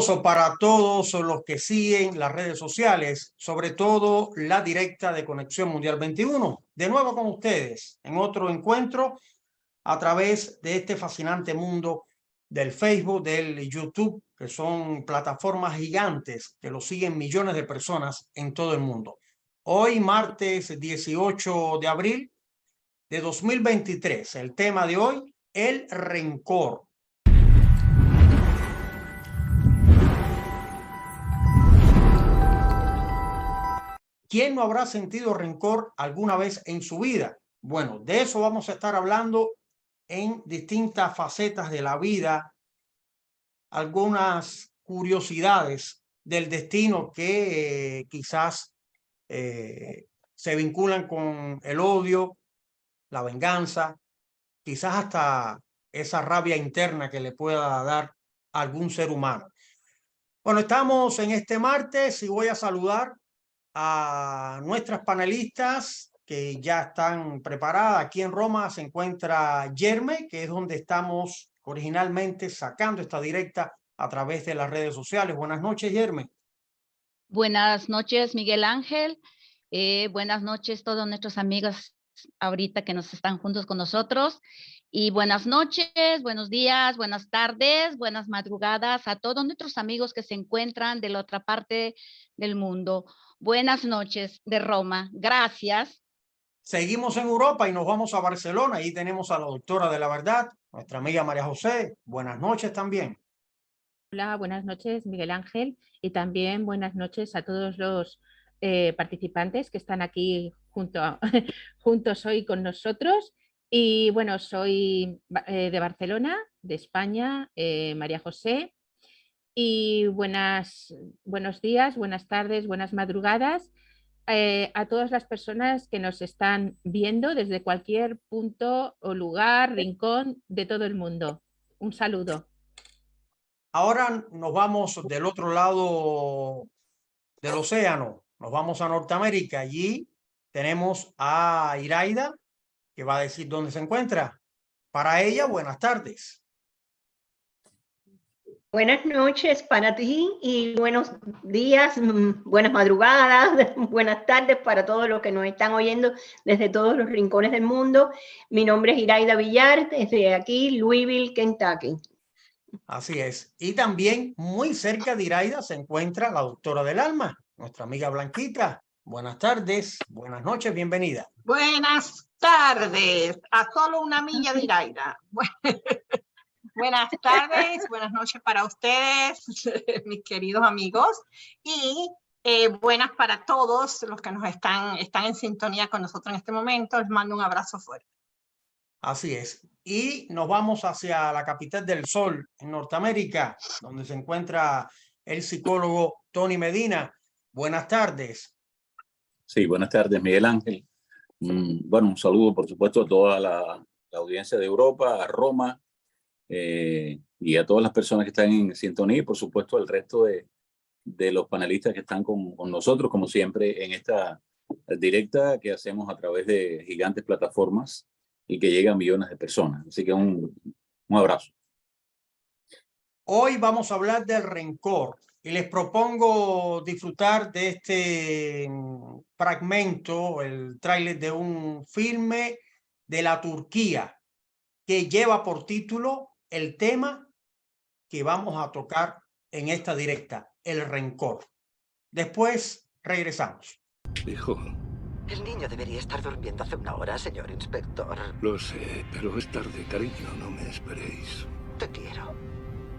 Saludos para todos los que siguen las redes sociales, sobre todo la directa de Conexión Mundial 21. De nuevo con ustedes en otro encuentro a través de este fascinante mundo del Facebook, del YouTube, que son plataformas gigantes que lo siguen millones de personas en todo el mundo. Hoy, martes 18 de abril de 2023, el tema de hoy, el rencor. ¿Quién no habrá sentido rencor alguna vez en su vida? Bueno, de eso vamos a estar hablando en distintas facetas de la vida, algunas curiosidades del destino que quizás se vinculan con el odio, la venganza, quizás hasta esa rabia interna que le pueda dar a algún ser humano. Bueno, estamos en este martes y voy a saludar a nuestras panelistas que ya están preparadas. Aquí en Roma se encuentra Yerme, que es donde estamos originalmente sacando esta directa a través de las redes sociales. Buenas noches, Yerme. Buenas noches, Miguel Ángel. Buenas noches todos nuestros amigos ahorita que nos están juntos con nosotros. Y buenas noches, buenos días, buenas tardes, buenas madrugadas a todos nuestros amigos que se encuentran de la otra parte del mundo. Buenas noches de Roma. Gracias. Seguimos en Europa y nos vamos a Barcelona. Ahí tenemos a la doctora de la verdad, nuestra amiga María José. Buenas noches también. Hola, buenas noches, Miguel Ángel, y también buenas noches a todos los participantes que están aquí juntos hoy con nosotros. Y bueno, soy de Barcelona, de España, María José. Y buenos días, buenas tardes, buenas madrugadas a todas las personas que nos están viendo desde cualquier punto o lugar, rincón de todo el mundo. Un saludo. Ahora nos vamos del otro lado del océano, nos vamos a Norteamérica. Allí tenemos a Iraida, que va a decir dónde se encuentra. Para ella, buenas tardes. Buenas noches para ti y buenos días, buenas madrugadas, buenas tardes para todos los que nos están oyendo desde todos los rincones del mundo. Mi nombre es Iraida Villar, desde aquí, Louisville, Kentucky. Así es. Y también muy cerca de Iraida se encuentra la doctora del alma, nuestra amiga Blanquita. Buenas tardes, buenas noches, bienvenida. Buenas tardes, a solo una milla de Iraida. Buenas tardes, buenas noches para ustedes, mis queridos amigos, y buenas para todos los que nos están en sintonía con nosotros en este momento. Les mando un abrazo fuerte. Así es. Y nos vamos hacia la capital del sol, en Norteamérica, donde se encuentra el psicólogo Tony Medina. Buenas tardes. Sí, buenas tardes, Miguel Ángel. Bueno, un saludo, por supuesto, a toda la audiencia de Europa, a Roma, y a todas las personas que están en sintonía y, por supuesto, al resto de los panelistas que están con nosotros, como siempre, en esta directa que hacemos a través de gigantes plataformas y que llega a millones de personas. Así que un abrazo. Hoy vamos a hablar del rencor y les propongo disfrutar de este fragmento, el tráiler de un filme de la Turquía que lleva por título el tema que vamos a tocar en esta directa, el rencor. Después regresamos. Hijo. El niño debería estar durmiendo hace una hora, señor inspector. Lo sé, pero es tarde, cariño. No me esperéis. Te quiero.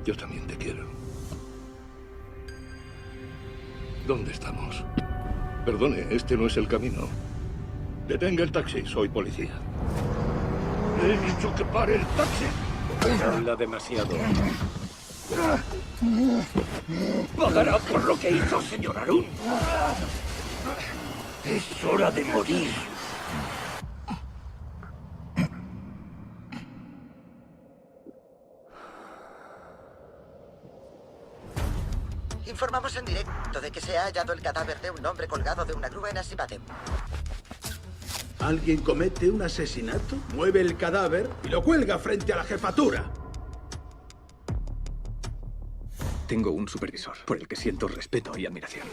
Yo también te quiero. ¿Dónde estamos? Perdone, este no es el camino. Detenga el taxi, soy policía. He dicho que pare el taxi. Habla demasiado. Pagará por lo que hizo, señor Arun. Es hora de morir. Informamos en directo de que se ha hallado el cadáver de un hombre colgado de una grúa en Asibadem. Alguien comete un asesinato, mueve el cadáver y lo cuelga frente a la jefatura. Tengo un supervisor por el que siento respeto y admiración.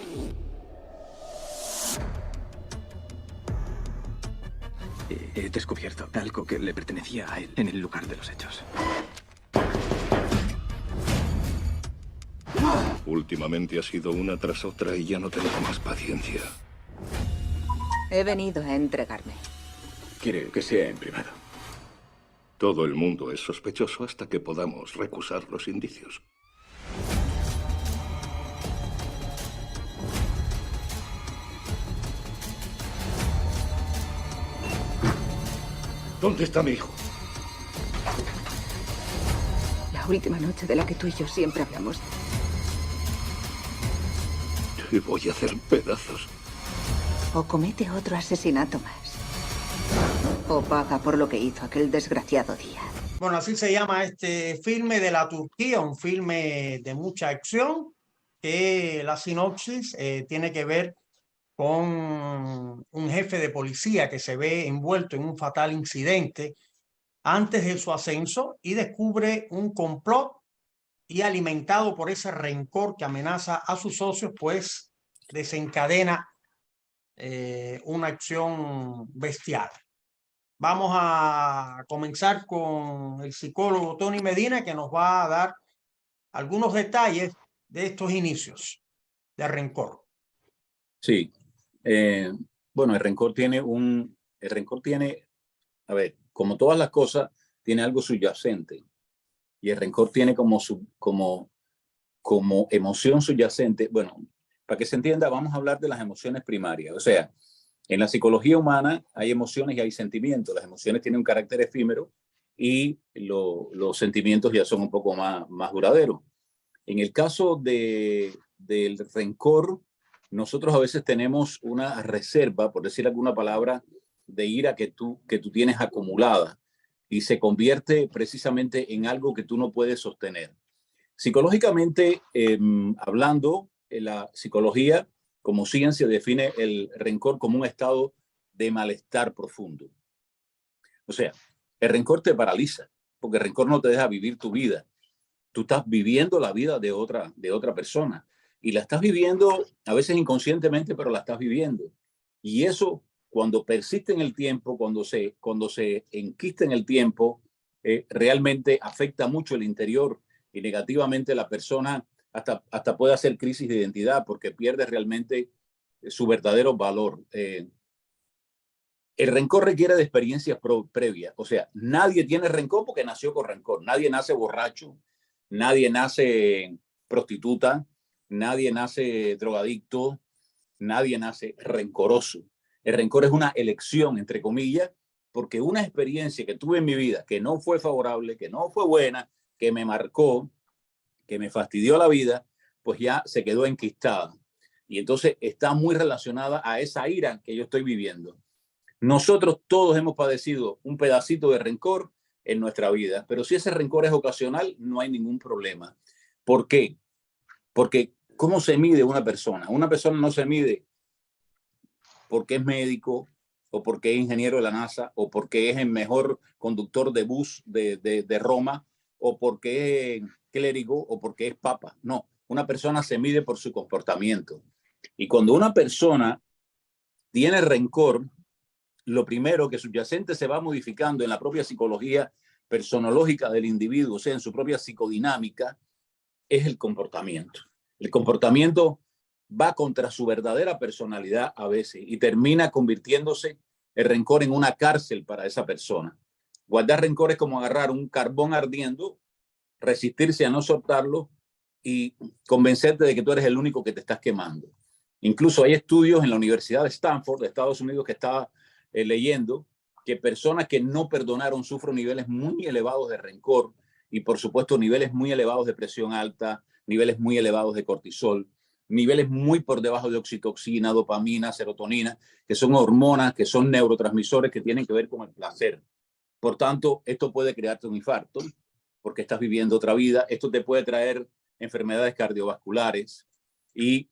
He descubierto algo que le pertenecía a él en el lugar de los hechos. Últimamente ha sido una tras otra y ya no tengo más paciencia. He venido a entregarme. Quiere que sea en privado. Todo el mundo es sospechoso hasta que podamos recusar los indicios. ¿Dónde está mi hijo? La última noche de la que tú y yo siempre hablamos. Te voy a hacer pedazos. O comete otro asesinato más. O paga por lo que hizo aquel desgraciado día. Bueno, así se llama este filme de la Turquía, un filme de mucha acción, que la sinopsis tiene que ver con un jefe de policía que se ve envuelto en un fatal incidente antes de su ascenso y descubre un complot, y alimentado por ese rencor que amenaza a sus socios, pues desencadena una acción bestial. Vamos a comenzar con el psicólogo Tony Medina, que nos va a dar algunos detalles de estos inicios de rencor. Sí. Bueno, el rencor tiene, a ver, como todas las cosas, tiene algo subyacente. Y el rencor tiene como emoción subyacente. Bueno, para que se entienda, vamos a hablar de las emociones primarias. O sea, en la psicología humana hay emociones y hay sentimientos. Las emociones tienen un carácter efímero y los sentimientos ya son un poco más duraderos. En el caso del rencor, nosotros a veces tenemos una reserva, por decir alguna palabra, de ira que tú tienes acumulada y se convierte precisamente en algo que tú no puedes sostener. Psicológicamente, hablando, la psicología como ciencia define el rencor como un estado de malestar profundo. O sea, el rencor te paraliza, porque el rencor no te deja vivir tu vida. Tú estás viviendo la vida de otra persona y la estás viviendo a veces inconscientemente, pero la estás viviendo. Y eso, cuando persiste en el tiempo, cuando se enquista en el tiempo, realmente afecta mucho el interior y negativamente la persona hasta puede hacer crisis de identidad porque pierde realmente su verdadero valor. El rencor requiere de experiencias previas. O sea, nadie tiene rencor porque nació con rencor. Nadie nace borracho, nadie nace prostituta, nadie nace drogadicto, nadie nace rencoroso. El rencor es una elección, entre comillas, porque una experiencia que tuve en mi vida que no fue favorable, que no fue buena, que me marcó, que me fastidió la vida, pues ya se quedó enquistada. Y entonces está muy relacionada a esa ira que yo estoy viviendo. Nosotros todos hemos padecido un pedacito de rencor en nuestra vida, pero si ese rencor es ocasional, no hay ningún problema. ¿Por qué? Porque ¿cómo se mide una persona? Una persona no se mide porque es médico, o porque es ingeniero de la NASA, o porque es el mejor conductor de bus de Roma, o porque es clérigo, o porque es papa. No, una persona se mide por su comportamiento. Y cuando una persona tiene rencor, lo primero que subyacente se va modificando en la propia psicología personológica del individuo, o sea, en su propia psicodinámica, es el comportamiento. El comportamiento va contra su verdadera personalidad a veces y termina convirtiéndose el rencor en una cárcel para esa persona. Guardar rencor es como agarrar un carbón ardiendo, resistirse a no soltarlo y convencerte de que tú eres el único que te estás quemando. Incluso hay estudios en la Universidad de Stanford, de Estados Unidos, que estaba leyendo que personas que no perdonaron sufren niveles muy elevados de rencor y, por supuesto, niveles muy elevados de presión alta, niveles muy elevados de cortisol, niveles muy por debajo de oxitocina, dopamina, serotonina, que son hormonas, que son neurotransmisores que tienen que ver con el placer. Por tanto, esto puede crearte un infarto porque estás viviendo otra vida. Esto te puede traer enfermedades cardiovasculares y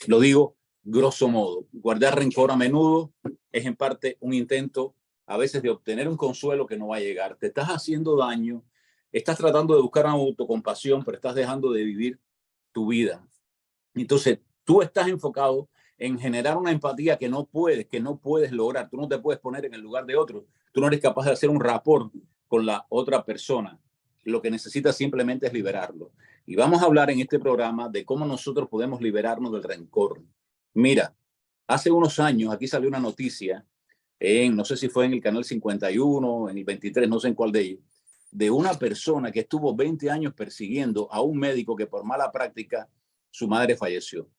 lo digo grosso modo. Guardar rencor a menudo es en parte un intento a veces de obtener un consuelo que no va a llegar. Te estás haciendo daño, estás tratando de buscar una autocompasión, pero estás dejando de vivir tu vida. Entonces, tú estás enfocado en generar una empatía que no puedes lograr. Tú no te puedes poner en el lugar de otro. Tú no eres capaz de hacer un rapport con la otra persona. Lo que necesitas simplemente es liberarlo. Y vamos a hablar en este programa de cómo nosotros podemos liberarnos del rencor. Mira, hace unos años aquí salió una noticia, no sé si fue en el canal 51, en el 23, no sé en cuál de ellos, de una persona que estuvo 20 años persiguiendo a un médico que por mala práctica su madre falleció.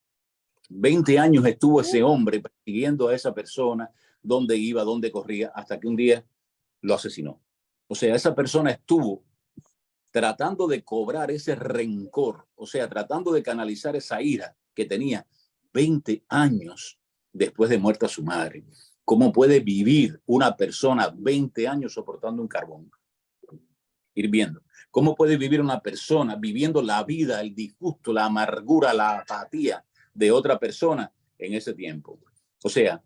20 años estuvo ese hombre persiguiendo a esa persona, dónde iba, dónde corría, hasta que un día lo asesinó. O sea, esa persona estuvo tratando de cobrar ese rencor, o sea, tratando de canalizar esa ira que tenía 20 años después de muerta su madre. ¿Cómo puede vivir una persona 20 años soportando un carbón hirviendo? ¿Cómo puede vivir una persona viviendo la vida, el disgusto, la amargura, la apatía de otra persona en ese tiempo? O sea,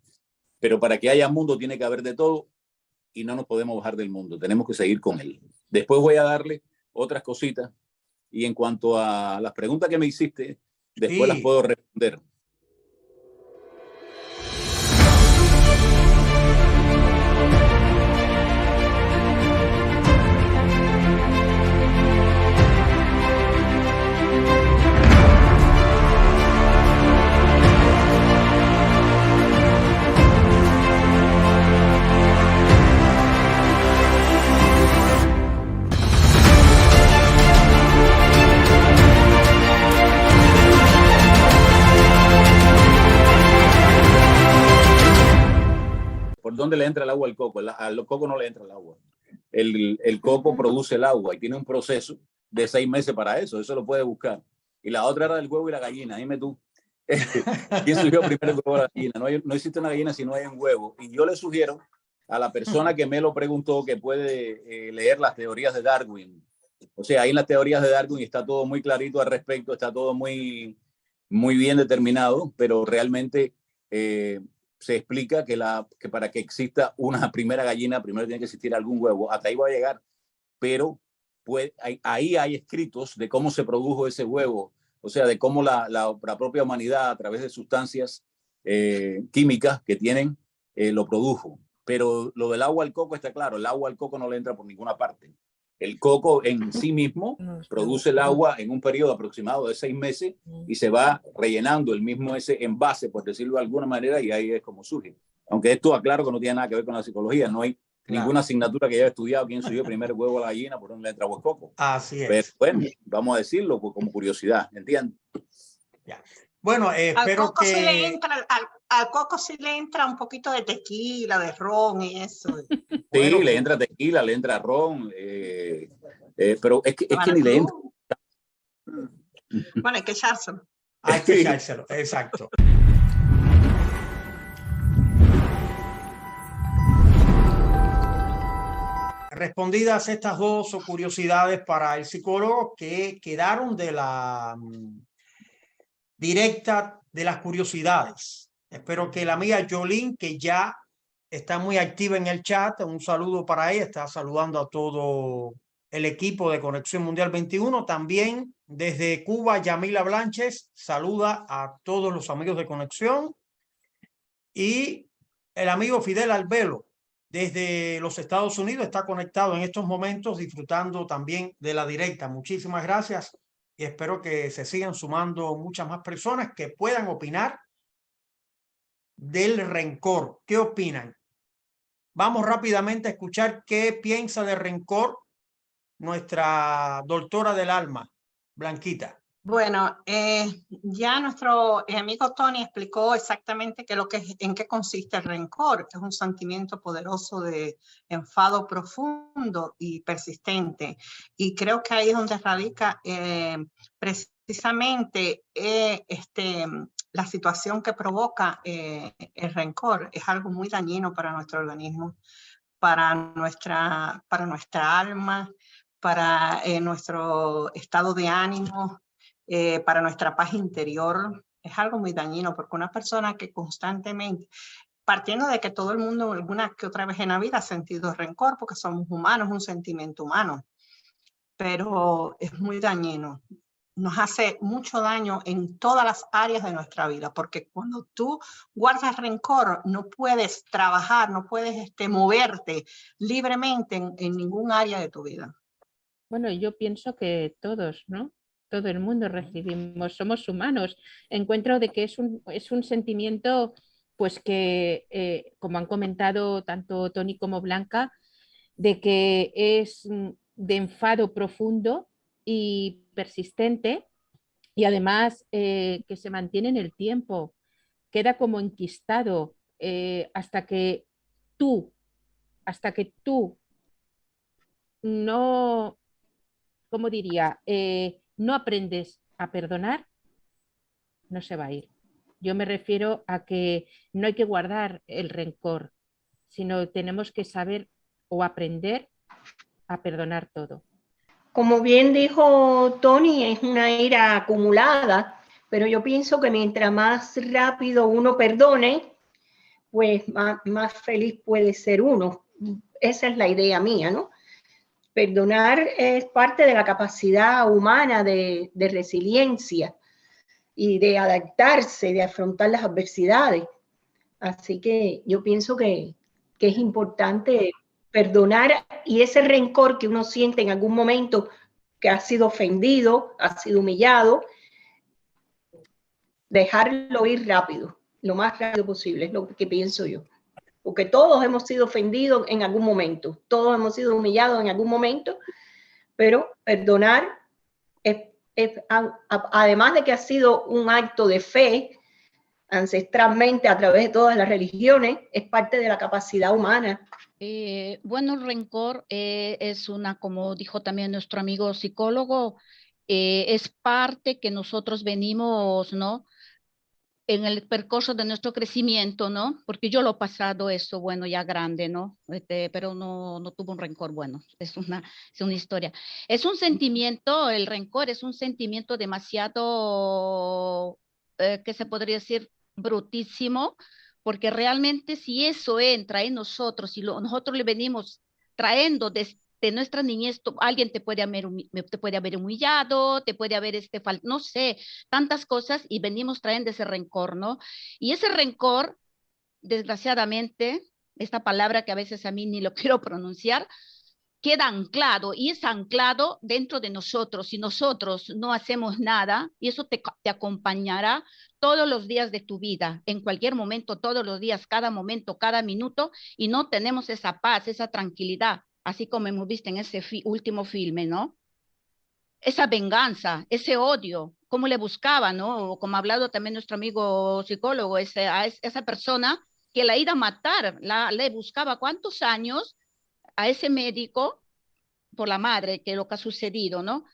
pero para que haya mundo tiene que haber de todo y no nos podemos bajar del mundo, tenemos que seguir con él. Después voy a darle otras cositas y en cuanto a las preguntas que me hiciste, después las puedo responder. ¿Por dónde le entra el agua al coco? Al coco no le entra el agua. El coco produce el agua y tiene un proceso de 6 meses para eso. Eso lo puede buscar. Y la otra era del huevo y la gallina. Dime tú, ¿quién surgió primero el huevo o la gallina? No existe una gallina si no hay un huevo. Y yo le sugiero a la persona que me lo preguntó que puede leer las teorías de Darwin. O sea, ahí en las teorías de Darwin está todo muy clarito al respecto, está todo muy, muy bien determinado, pero realmente se explica que para que exista una primera gallina, primero tiene que existir algún huevo. Hasta ahí va a llegar, pero pues, ahí hay escritos de cómo se produjo ese huevo, o sea, de cómo la propia humanidad, a través de sustancias químicas que tienen, lo produjo. Pero lo del agua al coco está claro, el agua al coco no le entra por ninguna parte. El coco en sí mismo produce el agua en un periodo aproximado de 6 meses y se va rellenando el mismo ese envase, por decirlo de alguna manera, y ahí es como surge. Aunque esto aclaro que no tiene nada que ver con la psicología, no hay ninguna asignatura que haya estudiado quién subió primero el huevo a la gallina, por dónde le entra agua al coco. Así es. Pero bueno, vamos a decirlo como curiosidad, ¿entiendes? Ya. Bueno, espero que... Al coco sí le entra un poquito de tequila, de ron y eso. Sí, bueno, le entra tequila, le entra ron, pero es que ni le entra. Bueno, hay que echárselo. Hay que echárselo, exacto. Respondidas estas dos curiosidades para el psicólogo que quedaron de la directa de las curiosidades. Espero que la amiga Jolín, que ya está muy activa en el chat, un saludo para ella, está saludando a todo el equipo de Conexión Mundial 21. También desde Cuba, Yamila Blanches saluda a todos los amigos de Conexión. Y el amigo Fidel Albelo, desde los Estados Unidos, está conectado en estos momentos, disfrutando también de la directa. Muchísimas gracias y espero que se sigan sumando muchas más personas que puedan opinar del rencor. ¿Qué opinan? Vamos rápidamente a escuchar qué piensa de rencor nuestra doctora del alma, Blanquita. Bueno, ya nuestro amigo Tony explicó exactamente en qué consiste el rencor, que es un sentimiento poderoso de enfado profundo y persistente. Y creo que ahí es donde radica precisamente la situación que provoca el rencor. Es algo muy dañino para nuestro organismo, para nuestra alma, para nuestro estado de ánimo, para nuestra paz interior. Es algo muy dañino porque una persona que constantemente, partiendo de que todo el mundo alguna que otra vez en la vida ha sentido rencor porque somos humanos, un sentimiento humano, pero es muy dañino. Nos hace mucho daño en todas las áreas de nuestra vida, porque cuando tú guardas rencor, no puedes trabajar, no puedes moverte libremente en ningún área de tu vida. Bueno, yo pienso que todos, ¿no? Todo el mundo recibimos, somos humanos. Encuentro de que es un sentimiento, pues que, como han comentado tanto Tony como Blanca, de que es de enfado profundo y persistente, y además que se mantiene en el tiempo, queda como enquistado hasta que tú no, ¿cómo diría? No aprendes a perdonar, no se va a ir. Yo me refiero a que no hay que guardar el rencor, sino tenemos que saber o aprender a perdonar todo. Como bien dijo Tony, es una ira acumulada, pero yo pienso que mientras más rápido uno perdone, pues más feliz puede ser uno. Esa es la idea mía, ¿no? Perdonar es parte de la capacidad humana de resiliencia y de adaptarse, de afrontar las adversidades. Así que yo pienso que es importante perdonar, y ese rencor que uno siente en algún momento que ha sido ofendido, ha sido humillado, dejarlo ir rápido, lo más rápido posible, es lo que pienso yo. Porque todos hemos sido ofendidos en algún momento, todos hemos sido humillados en algún momento, pero perdonar, además de que ha sido un acto de fe, ancestralmente a través de todas las religiones, es parte de la capacidad humana. Bueno, el rencor es como dijo también nuestro amigo psicólogo, es parte que nosotros venimos, ¿no? En el percurso de nuestro crecimiento, ¿no? Porque yo lo he pasado eso, bueno, ya grande, ¿no? Pero no tuve un rencor, bueno, es una historia. Es un sentimiento, el rencor es un sentimiento demasiado, ¿qué se podría decir? Brutísimo, porque realmente si eso entra en nosotros, si nosotros le venimos trayendo desde nuestra niñez, alguien te puede haber humillado, te puede haber no sé, tantas cosas, y venimos trayendo ese rencor, ¿no? Y ese rencor, desgraciadamente, esta palabra que a veces a mí ni lo quiero pronunciar, queda anclado, y es anclado dentro de nosotros. Si nosotros no hacemos nada, y eso te acompañará todos los días de tu vida, en cualquier momento, todos los días, cada momento, cada minuto, y no tenemos esa paz, esa tranquilidad, así como hemos visto en ese último filme, ¿no? Esa venganza, ese odio, cómo le buscaba, ¿no? Como ha hablado también nuestro amigo psicólogo, esa persona que la iba a matar, le buscaba cuántos años a ese médico por la madre, que es lo que ha sucedido, ¿no?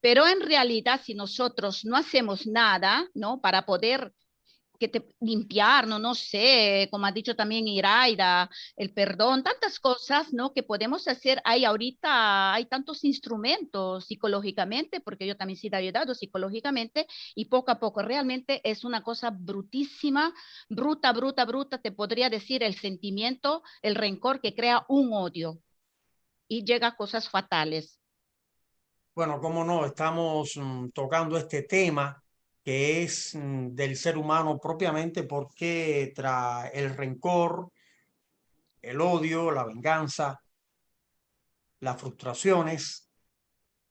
Pero en realidad, si nosotros no hacemos nada, ¿no? Para poder limpiarnos, no sé, como ha dicho también Iraida, el perdón, tantas cosas, ¿no? Que podemos hacer. Ahorita hay tantos instrumentos psicológicamente, porque yo también sí he ayudado psicológicamente, y poco a poco realmente es una cosa brutísima, bruta, te podría decir, el sentimiento, el rencor que crea un odio y llega a cosas fatales. Bueno, cómo no, estamos tocando este tema que es del ser humano propiamente, porque tras el rencor, el odio, la venganza, las frustraciones,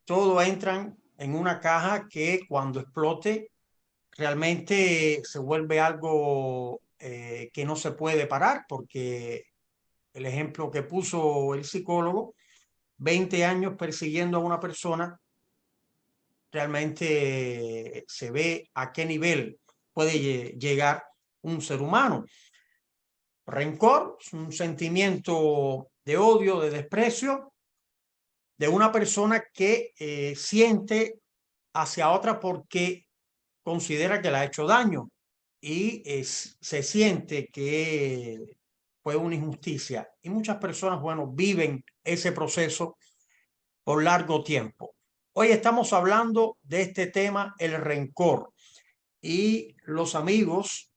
todo entran en una caja que cuando explote realmente se vuelve algo que no se puede parar, porque el ejemplo que puso el psicólogo, 20 años persiguiendo a una persona, realmente se ve a qué nivel puede llegar un ser humano. Rencor es un sentimiento de odio, de desprecio de una persona que siente hacia otra porque considera que le ha hecho daño, y se siente que fue una injusticia. Y muchas personas, bueno, viven ese proceso por largo tiempo. Hoy estamos hablando de este tema, el rencor, y los amigos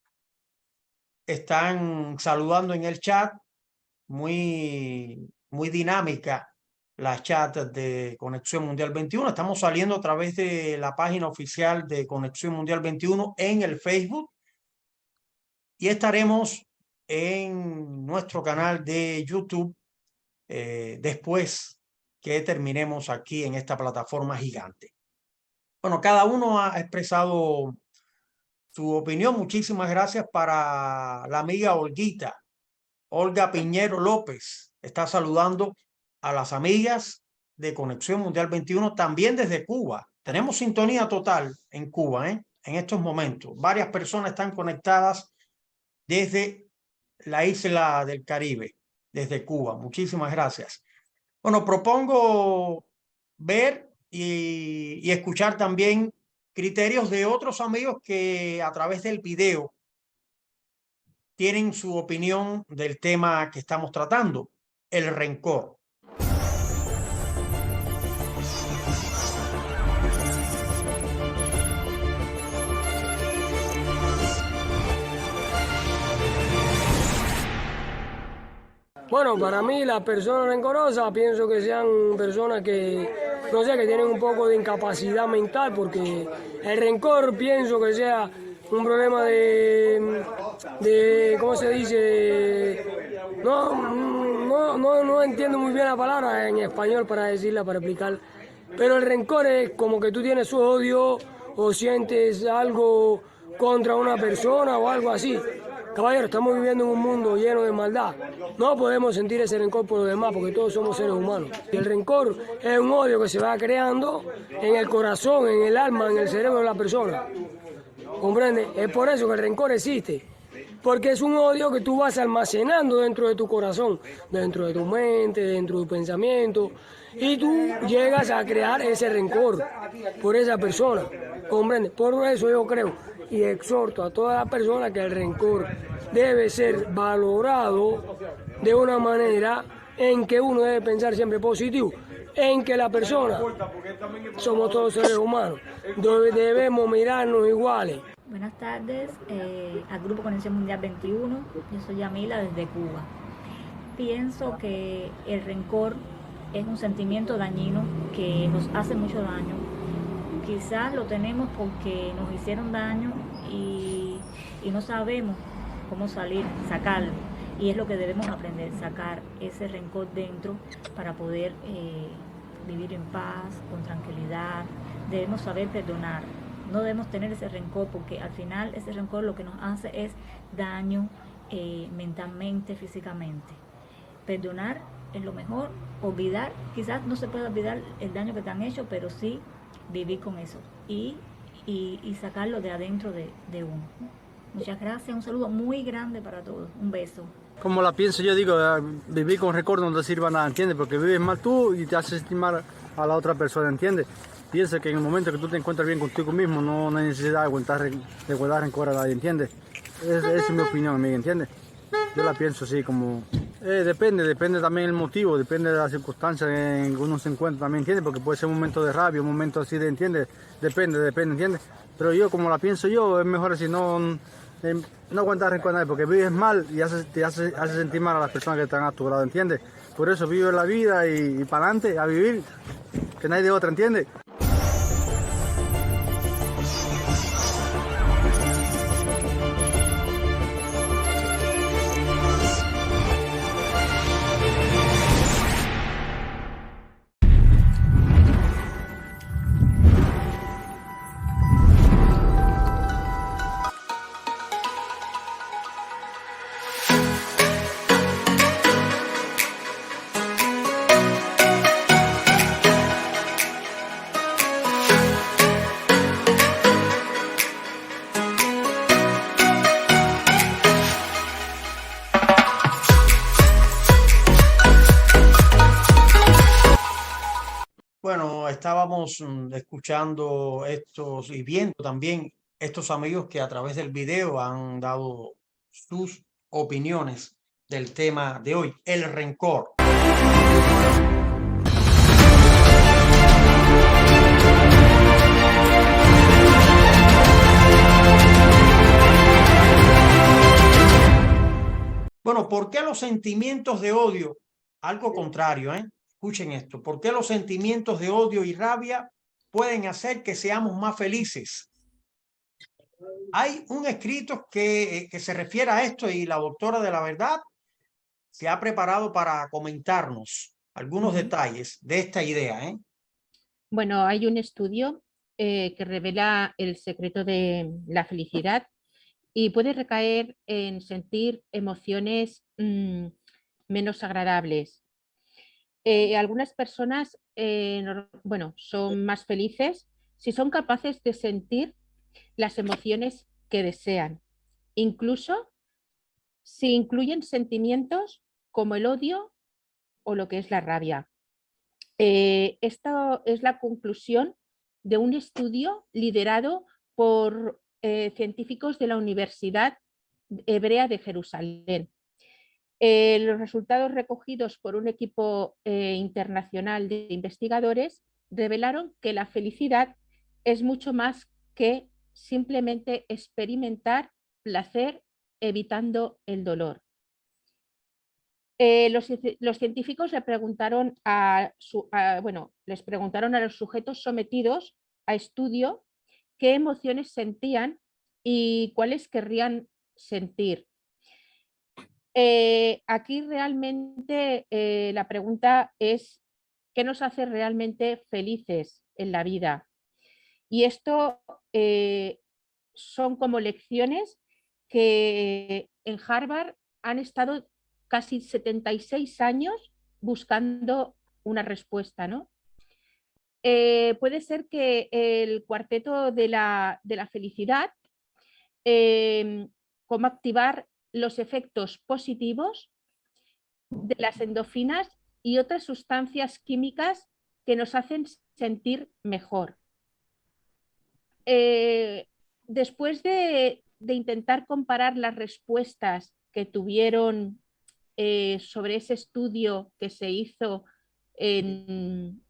están saludando en el chat, muy dinámica la chat de Conexión Mundial 21. Estamos saliendo a través de la página oficial de Conexión Mundial 21 en el Facebook y estaremos en nuestro canal de YouTube después que terminemos aquí en esta plataforma gigante. Bueno, cada uno ha expresado su opinión. Muchísimas gracias para la amiga Olguita. Olga Piñero López está saludando a las amigas de Conexión Mundial 21 también desde Cuba. Tenemos sintonía total en Cuba, en estos momentos. Varias personas están conectadas desde la isla del Caribe, desde Cuba. Muchísimas gracias. Bueno, propongo ver y escuchar también criterios de otros amigos que a través del video tienen su opinión del tema que estamos tratando, el rencor. Bueno, para mí las personas rencorosas pienso que sean personas que, no sé, que tienen un poco de incapacidad mental, porque el rencor pienso que sea un problema de ¿cómo se dice? No entiendo muy bien la palabra en español para decirla, para explicar, pero el rencor es como que tú tienes su odio o sientes algo contra una persona o algo así. Caballero, estamos viviendo en un mundo lleno de maldad. No podemos sentir ese rencor por los demás porque todos somos seres humanos. El rencor es un odio que se va creando en el corazón, en el alma, en el cerebro de la persona. ¿Comprende? Es por eso que el rencor existe. Porque es un odio que tú vas almacenando dentro de tu corazón, dentro de tu mente, dentro de tu pensamiento. Y tú llegas a crear ese rencor por esa persona. ¿Comprende? Por eso yo creo y exhorto a todas las personas que el rencor debe ser valorado de una manera en que uno debe pensar siempre positivo, en que la persona, somos todos seres humanos, debemos mirarnos iguales. Buenas tardes al Grupo Conexión Mundial 21, yo soy Yamila desde Cuba. Pienso que el rencor es un sentimiento dañino que nos hace mucho daño. Quizás lo tenemos porque nos hicieron daño y no sabemos cómo salir, sacarlo. Y es lo que debemos aprender, sacar ese rencor dentro para poder vivir en paz, con tranquilidad. Debemos saber perdonar. No debemos tener ese rencor porque al final ese rencor lo que nos hace es daño mentalmente, físicamente. Perdonar es lo mejor. Olvidar, quizás no se puede olvidar el daño que te han hecho, pero sí vivir con eso y sacarlo de adentro de uno. Muchas gracias, un saludo muy grande para todos, un beso. Como la pienso yo, digo, vivir con rencor no te sirva nada, ¿entiendes? Porque vives mal tú y te haces estimar a la otra persona, ¿entiendes? Piensa que en el momento que tú te encuentras bien contigo mismo no hay necesidad de guardar rencor a nadie, ¿entiendes? Esa es mi opinión, amiga, ¿entiendes? Yo la pienso así, como... depende también el motivo, depende de las circunstancias en que uno se encuentra también, ¿entiendes? Porque puede ser un momento de rabia, un momento así de, ¿entiendes? Depende, ¿entiendes? Pero yo, como la pienso yo, es mejor así, no aguantar rencor a nadie, porque vives mal y te hace sentir mal a las personas que están a tu lado, ¿entiendes? Por eso vive la vida y para adelante, a vivir, que no hay de otra, ¿entiendes? Bueno, estábamos escuchando estos y viendo también estos amigos que a través del video han dado sus opiniones del tema de hoy, el rencor. Bueno, ¿por qué los sentimientos de odio? Algo contrario, escuchen esto, ¿por qué los sentimientos de odio y rabia pueden hacer que seamos más felices? Hay un escrito que se refiere a esto y la doctora de la verdad se ha preparado para comentarnos algunos detalles de esta idea. Bueno, hay un estudio que revela el secreto de la felicidad y puede recaer en sentir emociones menos agradables. Algunas personas son más felices si son capaces de sentir las emociones que desean, incluso si incluyen sentimientos como el odio o lo que es la rabia. Esta es la conclusión de un estudio liderado por científicos de la Universidad Hebrea de Jerusalén. Los resultados recogidos por un equipo internacional de investigadores revelaron que la felicidad es mucho más que simplemente experimentar placer evitando el dolor. Los científicos les preguntaron a los sujetos sometidos a estudio qué emociones sentían y cuáles querrían sentir. Aquí realmente la pregunta es ¿qué nos hace realmente felices en la vida? Y esto son como lecciones que en Harvard han estado casi 76 años buscando una respuesta, ¿no? Puede ser que el cuarteto de la felicidad, cómo activar los efectos positivos de las endorfinas y otras sustancias químicas que nos hacen sentir mejor. Después de intentar comparar las respuestas que tuvieron sobre ese estudio que se hizo en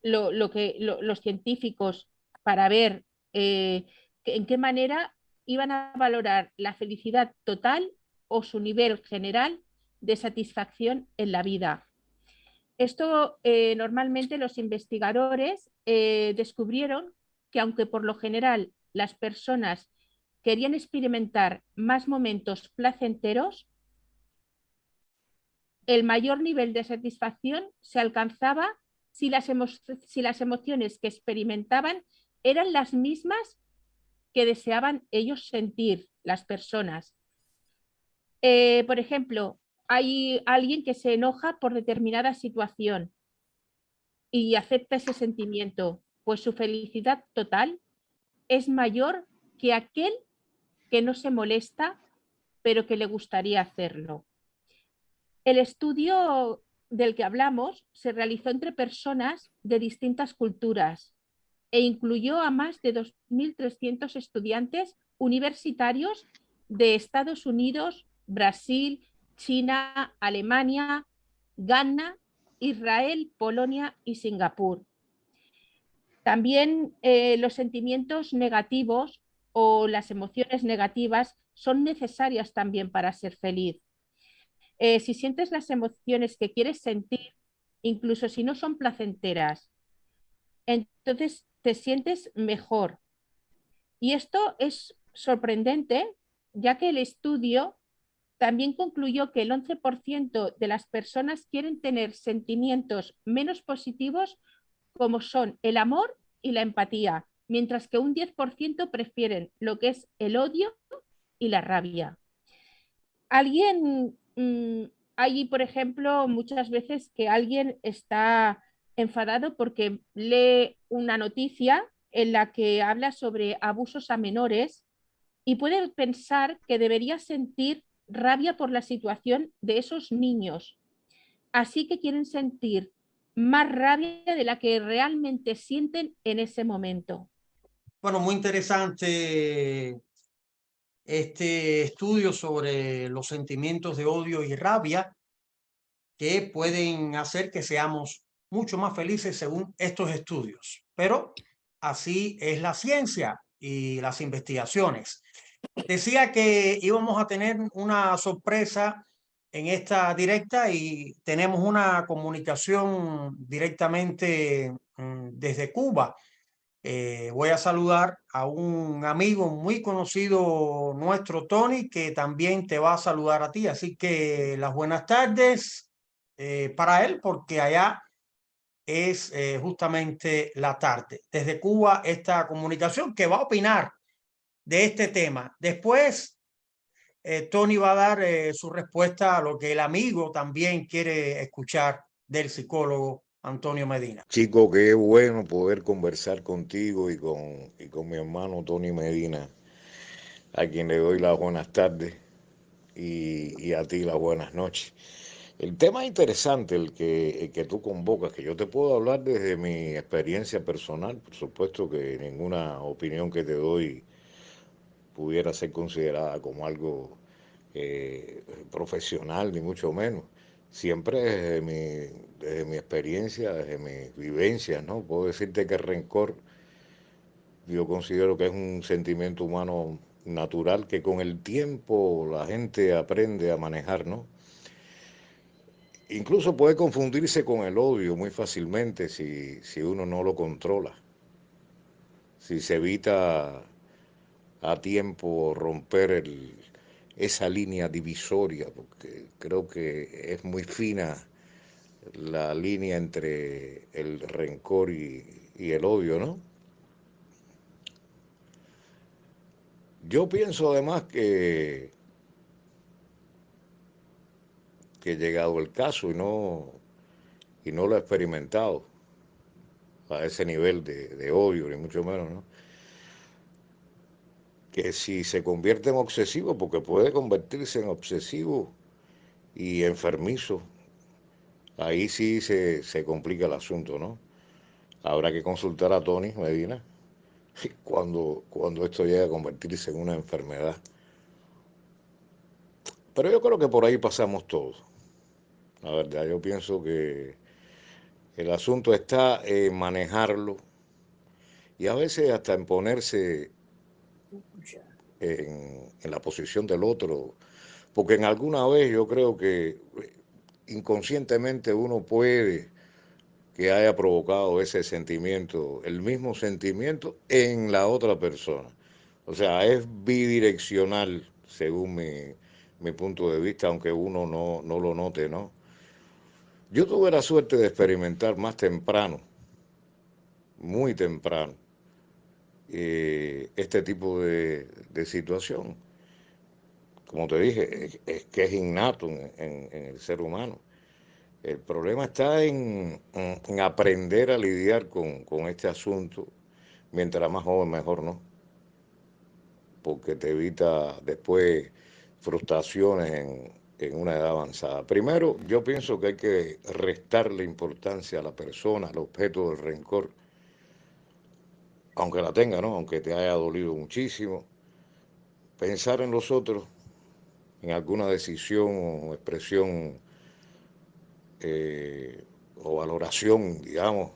los científicos para ver en qué manera iban a valorar la felicidad total o su nivel general de satisfacción en la vida. Esto normalmente los investigadores descubrieron que aunque por lo general las personas querían experimentar más momentos placenteros, el mayor nivel de satisfacción se alcanzaba si las emociones que experimentaban eran las mismas que deseaban ellos sentir, las personas. Por ejemplo, hay alguien que se enoja por determinada situación y acepta ese sentimiento, pues su felicidad total es mayor que aquel que no se molesta, pero que le gustaría hacerlo. El estudio del que hablamos se realizó entre personas de distintas culturas e incluyó a más de 2.300 estudiantes universitarios de Estados Unidos, Brasil, China, Alemania, Ghana, Israel, Polonia y Singapur. También los sentimientos negativos o las emociones negativas son necesarias también para ser feliz. Si sientes las emociones que quieres sentir, incluso si no son placenteras, entonces te sientes mejor. Y esto es sorprendente, ya que el estudio también concluyó que el 11% de las personas quieren tener sentimientos menos positivos como son el amor y la empatía, mientras que un 10% prefieren lo que es el odio y la rabia. Hay, por ejemplo, muchas veces que alguien está enfadado porque lee una noticia en la que habla sobre abusos a menores y puede pensar que debería sentir rabia por la situación de esos niños. Así que quieren sentir más rabia de la que realmente sienten en ese momento. Bueno, muy interesante este estudio sobre los sentimientos de odio y rabia que pueden hacer que seamos mucho más felices según estos estudios. Pero así es la ciencia y las investigaciones. Decía que íbamos a tener una sorpresa en esta directa y tenemos una comunicación directamente desde Cuba. Voy a saludar a un amigo muy conocido nuestro, Tony, que también te va a saludar a ti. Así que las buenas tardes para él, porque allá es justamente la tarde. Desde Cuba, esta comunicación que va a opinar de este tema. Después, Tony va a dar su respuesta a lo que el amigo también quiere escuchar del psicólogo Antonio Medina. Chico, qué bueno poder conversar contigo y con mi hermano Tony Medina, a quien le doy las buenas tardes y a ti las buenas noches. El tema interesante, el que tú convocas, que yo te puedo hablar desde mi experiencia personal, por supuesto que ninguna opinión que te doy pudiera ser considerada como algo profesional, ni mucho menos. Siempre desde mi experiencia, desde mis vivencias, ¿no? Puedo decirte que el rencor, yo considero que es un sentimiento humano natural que con el tiempo la gente aprende a manejar, ¿no? Incluso puede confundirse con el odio muy fácilmente si uno no lo controla. Si se evita a tiempo romper esa línea divisoria, porque creo que es muy fina la línea entre el rencor y el odio, ¿no? Yo pienso además que llegado el caso y no lo he experimentado a ese nivel de odio, ni mucho menos, ¿no? Que si se convierte en obsesivo, porque puede convertirse en obsesivo y enfermizo, ahí sí se complica el asunto, ¿no? Habrá que consultar a Tony Medina cuando esto llegue a convertirse en una enfermedad. Pero yo creo que por ahí pasamos todos. La verdad, yo pienso que el asunto está en manejarlo y a veces hasta en ponerse en la posición del otro, porque en alguna vez yo creo que inconscientemente uno puede que haya provocado ese sentimiento, el mismo sentimiento en la otra persona. O sea, es bidireccional según mi punto de vista, aunque uno no lo note, ¿no? Yo tuve la suerte de experimentar más temprano, muy temprano, este tipo de situación. Como te dije, es que es innato en el ser humano. El problema está en aprender a lidiar con este asunto, mientras más joven mejor, ¿no? Porque te evita después frustraciones en una edad avanzada. Primero, yo pienso que hay que restarle importancia a la persona, al objeto del rencor, aunque la tenga, ¿no? Aunque te haya dolido muchísimo. Pensar en los otros, en alguna decisión o expresión o valoración, digamos,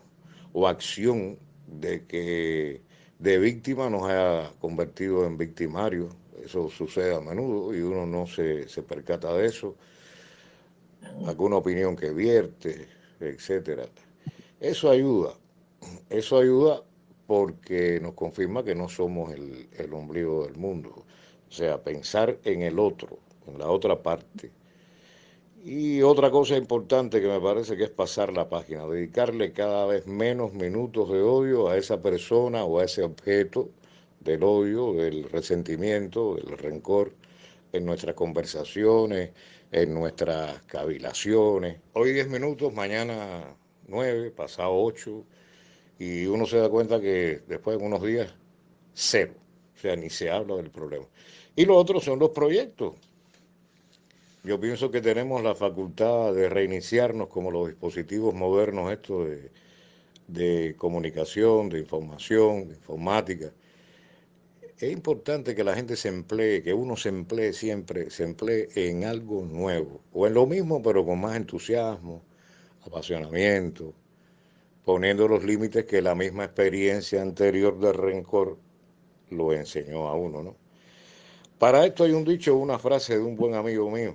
o acción de que de víctima nos haya convertido en victimario. Eso sucede a menudo y uno no se percata de eso. Alguna opinión que vierte, etcétera. Eso ayuda porque nos confirma que no somos el ombligo del mundo. O sea, pensar en el otro, en la otra parte. Y otra cosa importante que me parece que es pasar la página, dedicarle cada vez menos minutos de odio a esa persona o a ese objeto del odio, del resentimiento, del rencor en nuestras conversaciones, en nuestras cavilaciones. Hoy 10 minutos, mañana 9, pasado 8, y uno se da cuenta que después de unos días, 0. O sea, ni se habla del problema. Y lo otro son los proyectos. Yo pienso que tenemos la facultad de reiniciarnos como los dispositivos modernos estos de comunicación, de información, de informática. Es importante que la gente se emplee, que uno se emplee siempre, se emplee en algo nuevo, o en lo mismo pero con más entusiasmo, apasionamiento, poniendo los límites que la misma experiencia anterior del rencor lo enseñó a uno, ¿no? Para esto hay un dicho, una frase de un buen amigo mío,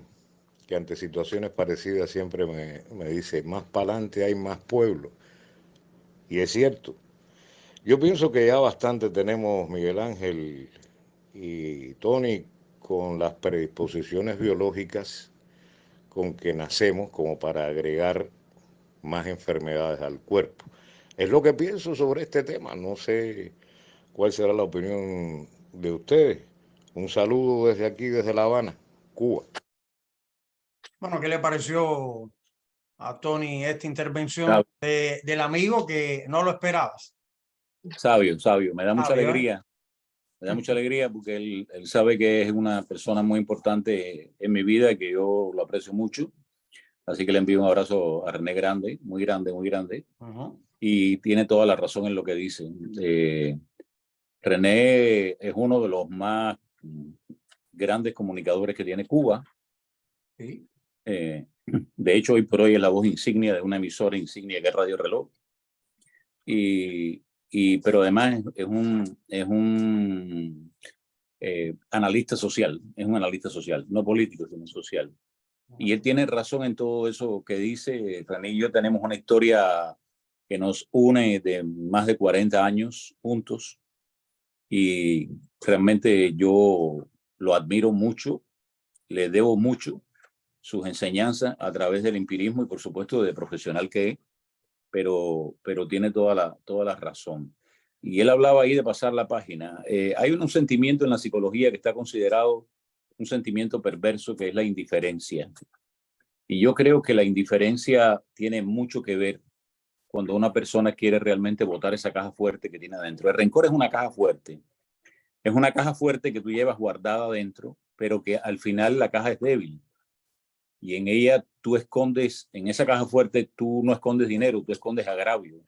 que ante situaciones parecidas siempre me dice, más para adelante hay más pueblo. Y es cierto. Yo pienso que ya bastante tenemos, Miguel Ángel y Tony, con las predisposiciones biológicas con que nacemos como para agregar más enfermedades al cuerpo. Es lo que pienso sobre este tema. No sé cuál será la opinión de ustedes. Un saludo desde aquí, desde La Habana, Cuba. Bueno, ¿qué le pareció a Tony esta intervención del amigo que no lo esperabas? Sabio, sabio. Me da mucha Sabio, ¿eh? alegría. Me da mucha alegría porque él sabe que es una persona muy importante en mi vida y que yo lo aprecio mucho. Así que le envío un abrazo a René grande, muy grande, muy grande. Y tiene toda la razón en lo que dice. René es uno de los más grandes comunicadores que tiene Cuba. Sí. De hecho, hoy por hoy es la voz insignia de una emisora insignia que es Radio Reloj. Pero además es un analista social, es un analista social, no político, sino social. Y él tiene razón en todo eso que dice. René y yo tenemos una historia que nos une de más de 40 años juntos y realmente yo lo admiro mucho, le debo mucho sus enseñanzas a través del empirismo y por supuesto de profesional que es, pero tiene toda la razón. Y él hablaba ahí de pasar la página. Hay un sentimiento en la psicología que está considerado un sentimiento perverso, que es la indiferencia. Y yo creo que la indiferencia tiene mucho que ver cuando una persona quiere realmente botar esa caja fuerte que tiene adentro. El rencor es una caja fuerte. Es una caja fuerte que tú llevas guardada adentro, pero que al final la caja es débil. Y en ella tú escondes, en esa caja fuerte tú no escondes dinero, tú escondes agravio.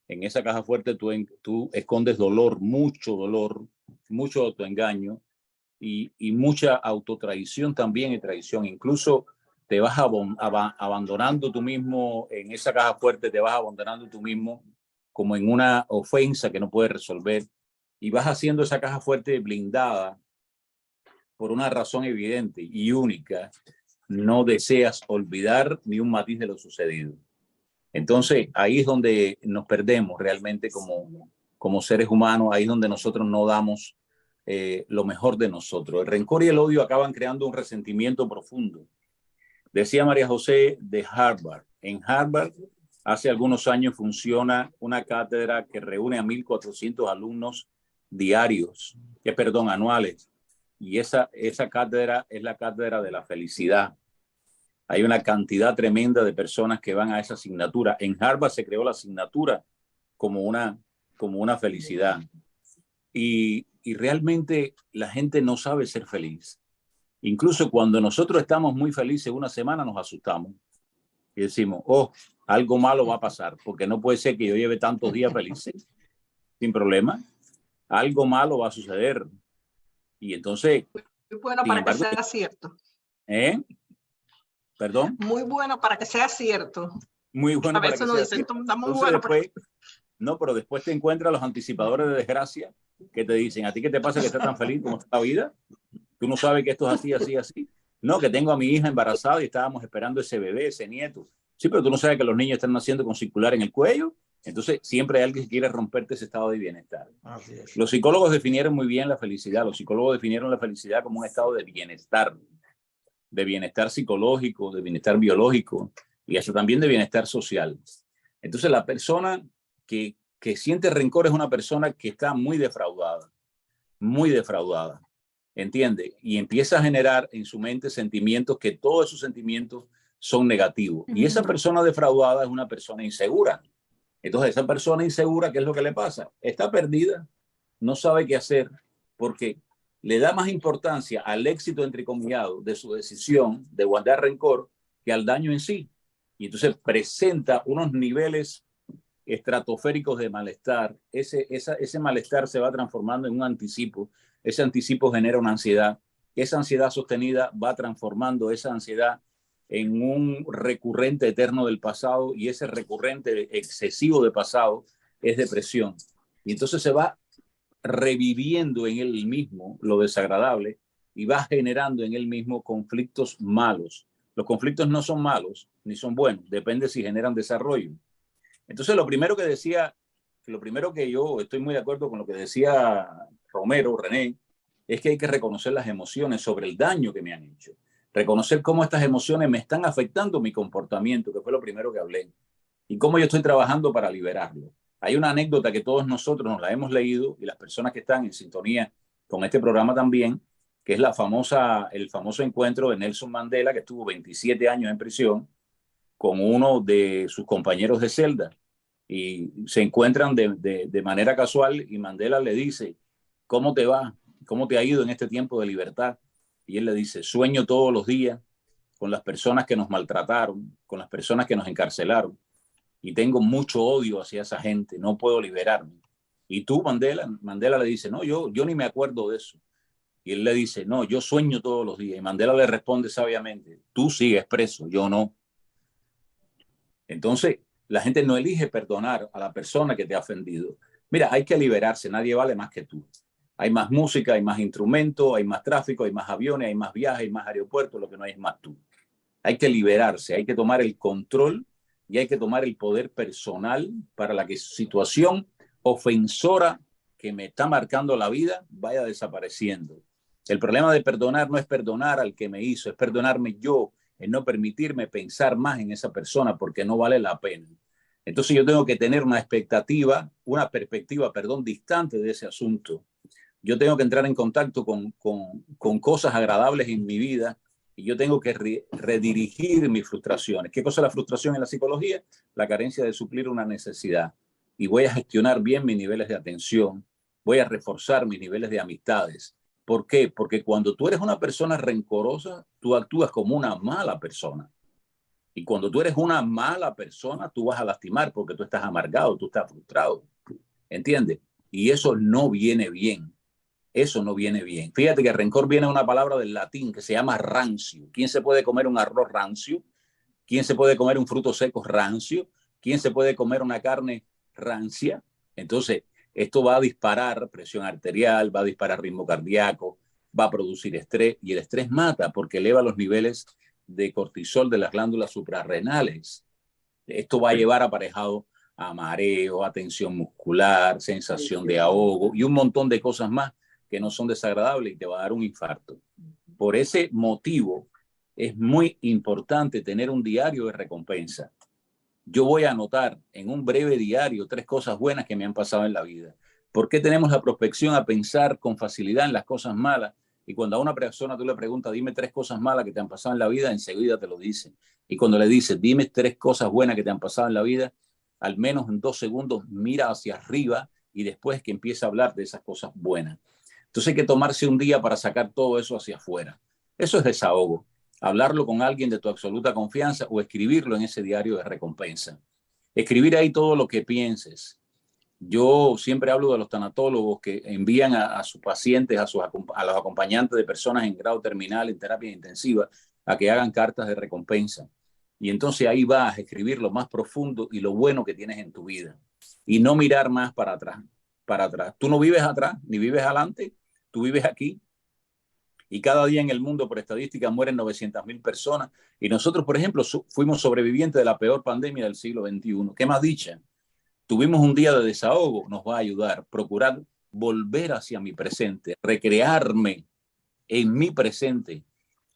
En esa caja fuerte tú escondes dolor, mucho autoengaño y mucha autotraición también y traición. Incluso te vas abandonando tú mismo en esa caja fuerte, te vas abandonando tú mismo como en una ofensa que no puedes resolver y vas haciendo esa caja fuerte blindada por una razón evidente y única. No deseas olvidar ni un matiz de lo sucedido. Entonces, ahí es donde nos perdemos realmente como seres humanos, ahí es donde nosotros no damos lo mejor de nosotros. El rencor y el odio acaban creando un resentimiento profundo. Decía María José de Harvard. En Harvard, hace algunos años funciona una cátedra que reúne a 1.400 alumnos anuales. Y esa cátedra es la cátedra de la felicidad. Hay una cantidad tremenda de personas que van a esa asignatura. En Harvard se creó la asignatura como una felicidad. Y realmente la gente no sabe ser feliz. Incluso cuando nosotros estamos muy felices una semana nos asustamos y decimos, algo malo va a pasar, porque no puede ser que yo lleve tantos días felices sin problema. Algo malo va a suceder. Y entonces... Muy bueno para que sea cierto. ¿Perdón? Muy bueno para que sea cierto. Muy bueno a veces para que sea cierto. Está muy bueno no, pero después te encuentras los anticipadores de desgracia que te dicen, ¿a ti qué te pasa que estás tan feliz como está la vida? Tú no sabes que esto es así, así, así. No, que tengo a mi hija embarazada y estábamos esperando ese bebé, ese nieto. Sí, pero tú no sabes que los niños están naciendo con circular en el cuello. Entonces, siempre hay alguien que quiere romperte ese estado de bienestar. Así es. Los psicólogos definieron muy bien la felicidad. Los psicólogos definieron la felicidad como un estado de bienestar psicológico, de bienestar biológico y eso también de bienestar social. Entonces, la persona que siente rencor es una persona que está muy defraudada, ¿entiende? Y empieza a generar en su mente sentimientos que todos esos sentimientos son negativos. Y esa persona defraudada es una persona insegura. Entonces, esa persona insegura, ¿qué es lo que le pasa? Está perdida, no sabe qué hacer, porque le da más importancia al éxito, entrecomillado, de su decisión de guardar rencor que al daño en sí. Y entonces presenta unos niveles estratosféricos de malestar. Ese malestar se va transformando en un anticipo. Ese anticipo genera una ansiedad. Esa ansiedad sostenida va transformando esa ansiedad en un recurrente eterno del pasado y ese recurrente excesivo de pasado es depresión. Y entonces se va reviviendo en él mismo lo desagradable y va generando en él mismo conflictos malos. Los conflictos no son malos ni son buenos, depende si generan desarrollo. Entonces, lo primero que yo estoy muy de acuerdo con lo que decía Romero, René, es que hay que reconocer las emociones sobre el daño que me han hecho. Reconocer cómo estas emociones me están afectando mi comportamiento, que fue lo primero que hablé, y cómo yo estoy trabajando para liberarlo. Hay una anécdota que todos nosotros nos la hemos leído y las personas que están en sintonía con este programa también, que es el famoso encuentro de Nelson Mandela, que estuvo 27 años en prisión con uno de sus compañeros de celda, y se encuentran de manera casual y Mandela le dice, ¿cómo te va? ¿Cómo te ha ido en este tiempo de libertad? Y él le dice, sueño todos los días con las personas que nos maltrataron, con las personas que nos encarcelaron, y tengo mucho odio hacia esa gente, no puedo liberarme. Y tú, Mandela le dice, no, yo ni me acuerdo de eso. Y él le dice, no, yo sueño todos los días. Y Mandela le responde sabiamente, tú sigues preso, yo no. Entonces, la gente no elige perdonar a la persona que te ha ofendido. Mira, hay que liberarse, nadie vale más que tú. Hay más música, hay más instrumentos, hay más tráfico, hay más aviones, hay más viajes, hay más aeropuertos, lo que no hay es más tú. Hay que liberarse, hay que tomar el control y hay que tomar el poder personal para la que situación ofensora que me está marcando la vida vaya desapareciendo. El problema de perdonar no es perdonar al que me hizo, es perdonarme yo, en no permitirme pensar más en esa persona porque no vale la pena. Entonces yo tengo que tener una perspectiva, distante de ese asunto. Yo tengo que entrar en contacto con cosas agradables en mi vida y yo tengo que redirigir mis frustraciones. ¿Qué cosa es la frustración en la psicología? La carencia de suplir una necesidad. Y voy a gestionar bien mis niveles de atención, voy a reforzar mis niveles de amistades. ¿Por qué? Porque cuando tú eres una persona rencorosa, tú actúas como una mala persona. Y cuando tú eres una mala persona, tú vas a lastimar porque tú estás amargado, tú estás frustrado. ¿Entiendes? Y eso no viene bien. Eso no viene bien. Fíjate que rencor viene de una palabra del latín que se llama rancio. ¿Quién se puede comer un arroz rancio? ¿Quién se puede comer un fruto seco rancio? ¿Quién se puede comer una carne rancia? Entonces, esto va a disparar presión arterial, va a disparar ritmo cardíaco, va a producir estrés y el estrés mata porque eleva los niveles de cortisol de las glándulas suprarrenales. Esto va a llevar aparejado a mareo, a tensión muscular, sensación de ahogo y un montón de cosas más que no son desagradables y te va a dar un infarto. Por ese motivo es muy importante tener un diario de recompensa. Yo voy a anotar en un breve diario 3 cosas buenas que me han pasado en la vida. ¿Por qué tenemos la propensión a pensar con facilidad en las cosas malas? Y cuando a una persona tú le preguntas, dime 3 cosas malas que te han pasado en la vida, enseguida te lo dicen. Y cuando le dices, dime 3 cosas buenas que te han pasado en la vida, al menos en 2 segundos mira hacia arriba y después que empieza a hablar de esas cosas buenas. Entonces hay que tomarse un día para sacar todo eso hacia afuera. Eso es desahogo. Hablarlo con alguien de tu absoluta confianza o escribirlo en ese diario de recompensa. Escribir ahí todo lo que pienses. Yo siempre hablo de los tanatólogos que envían a sus pacientes, a los acompañantes de personas en grado terminal, en terapia intensiva, a que hagan cartas de recompensa. Y entonces ahí vas a escribir lo más profundo y lo bueno que tienes en tu vida. Y no mirar más para atrás. Tú no vives atrás, ni vives adelante, tú vives aquí. Y cada día en el mundo, por estadística, mueren 900,000 personas. Y nosotros, por ejemplo, fuimos sobrevivientes de la peor pandemia del siglo XXI. ¿Qué más dicha? Tuvimos un día de desahogo, nos va a ayudar. Procurar volver hacia mi presente, recrearme en mi presente,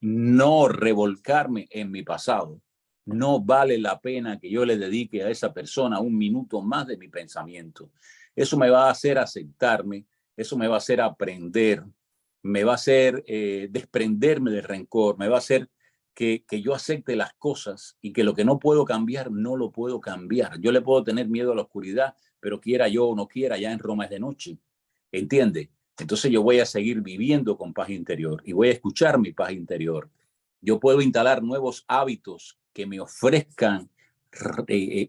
no revolcarme en mi pasado. No vale la pena que yo le dedique a esa persona 1 minuto más de mi pensamiento. Eso me va a hacer aceptarme, eso me va a hacer aprender, me va a hacer desprenderme del rencor, me va a hacer que yo acepte las cosas y que lo que no puedo cambiar, no lo puedo cambiar. Yo le puedo tener miedo a la oscuridad, pero quiera yo o no quiera, ya en Roma es de noche. ¿Entiende? Entonces yo voy a seguir viviendo con paz interior y voy a escuchar mi paz interior. Yo puedo instalar nuevos hábitos que me ofrezcan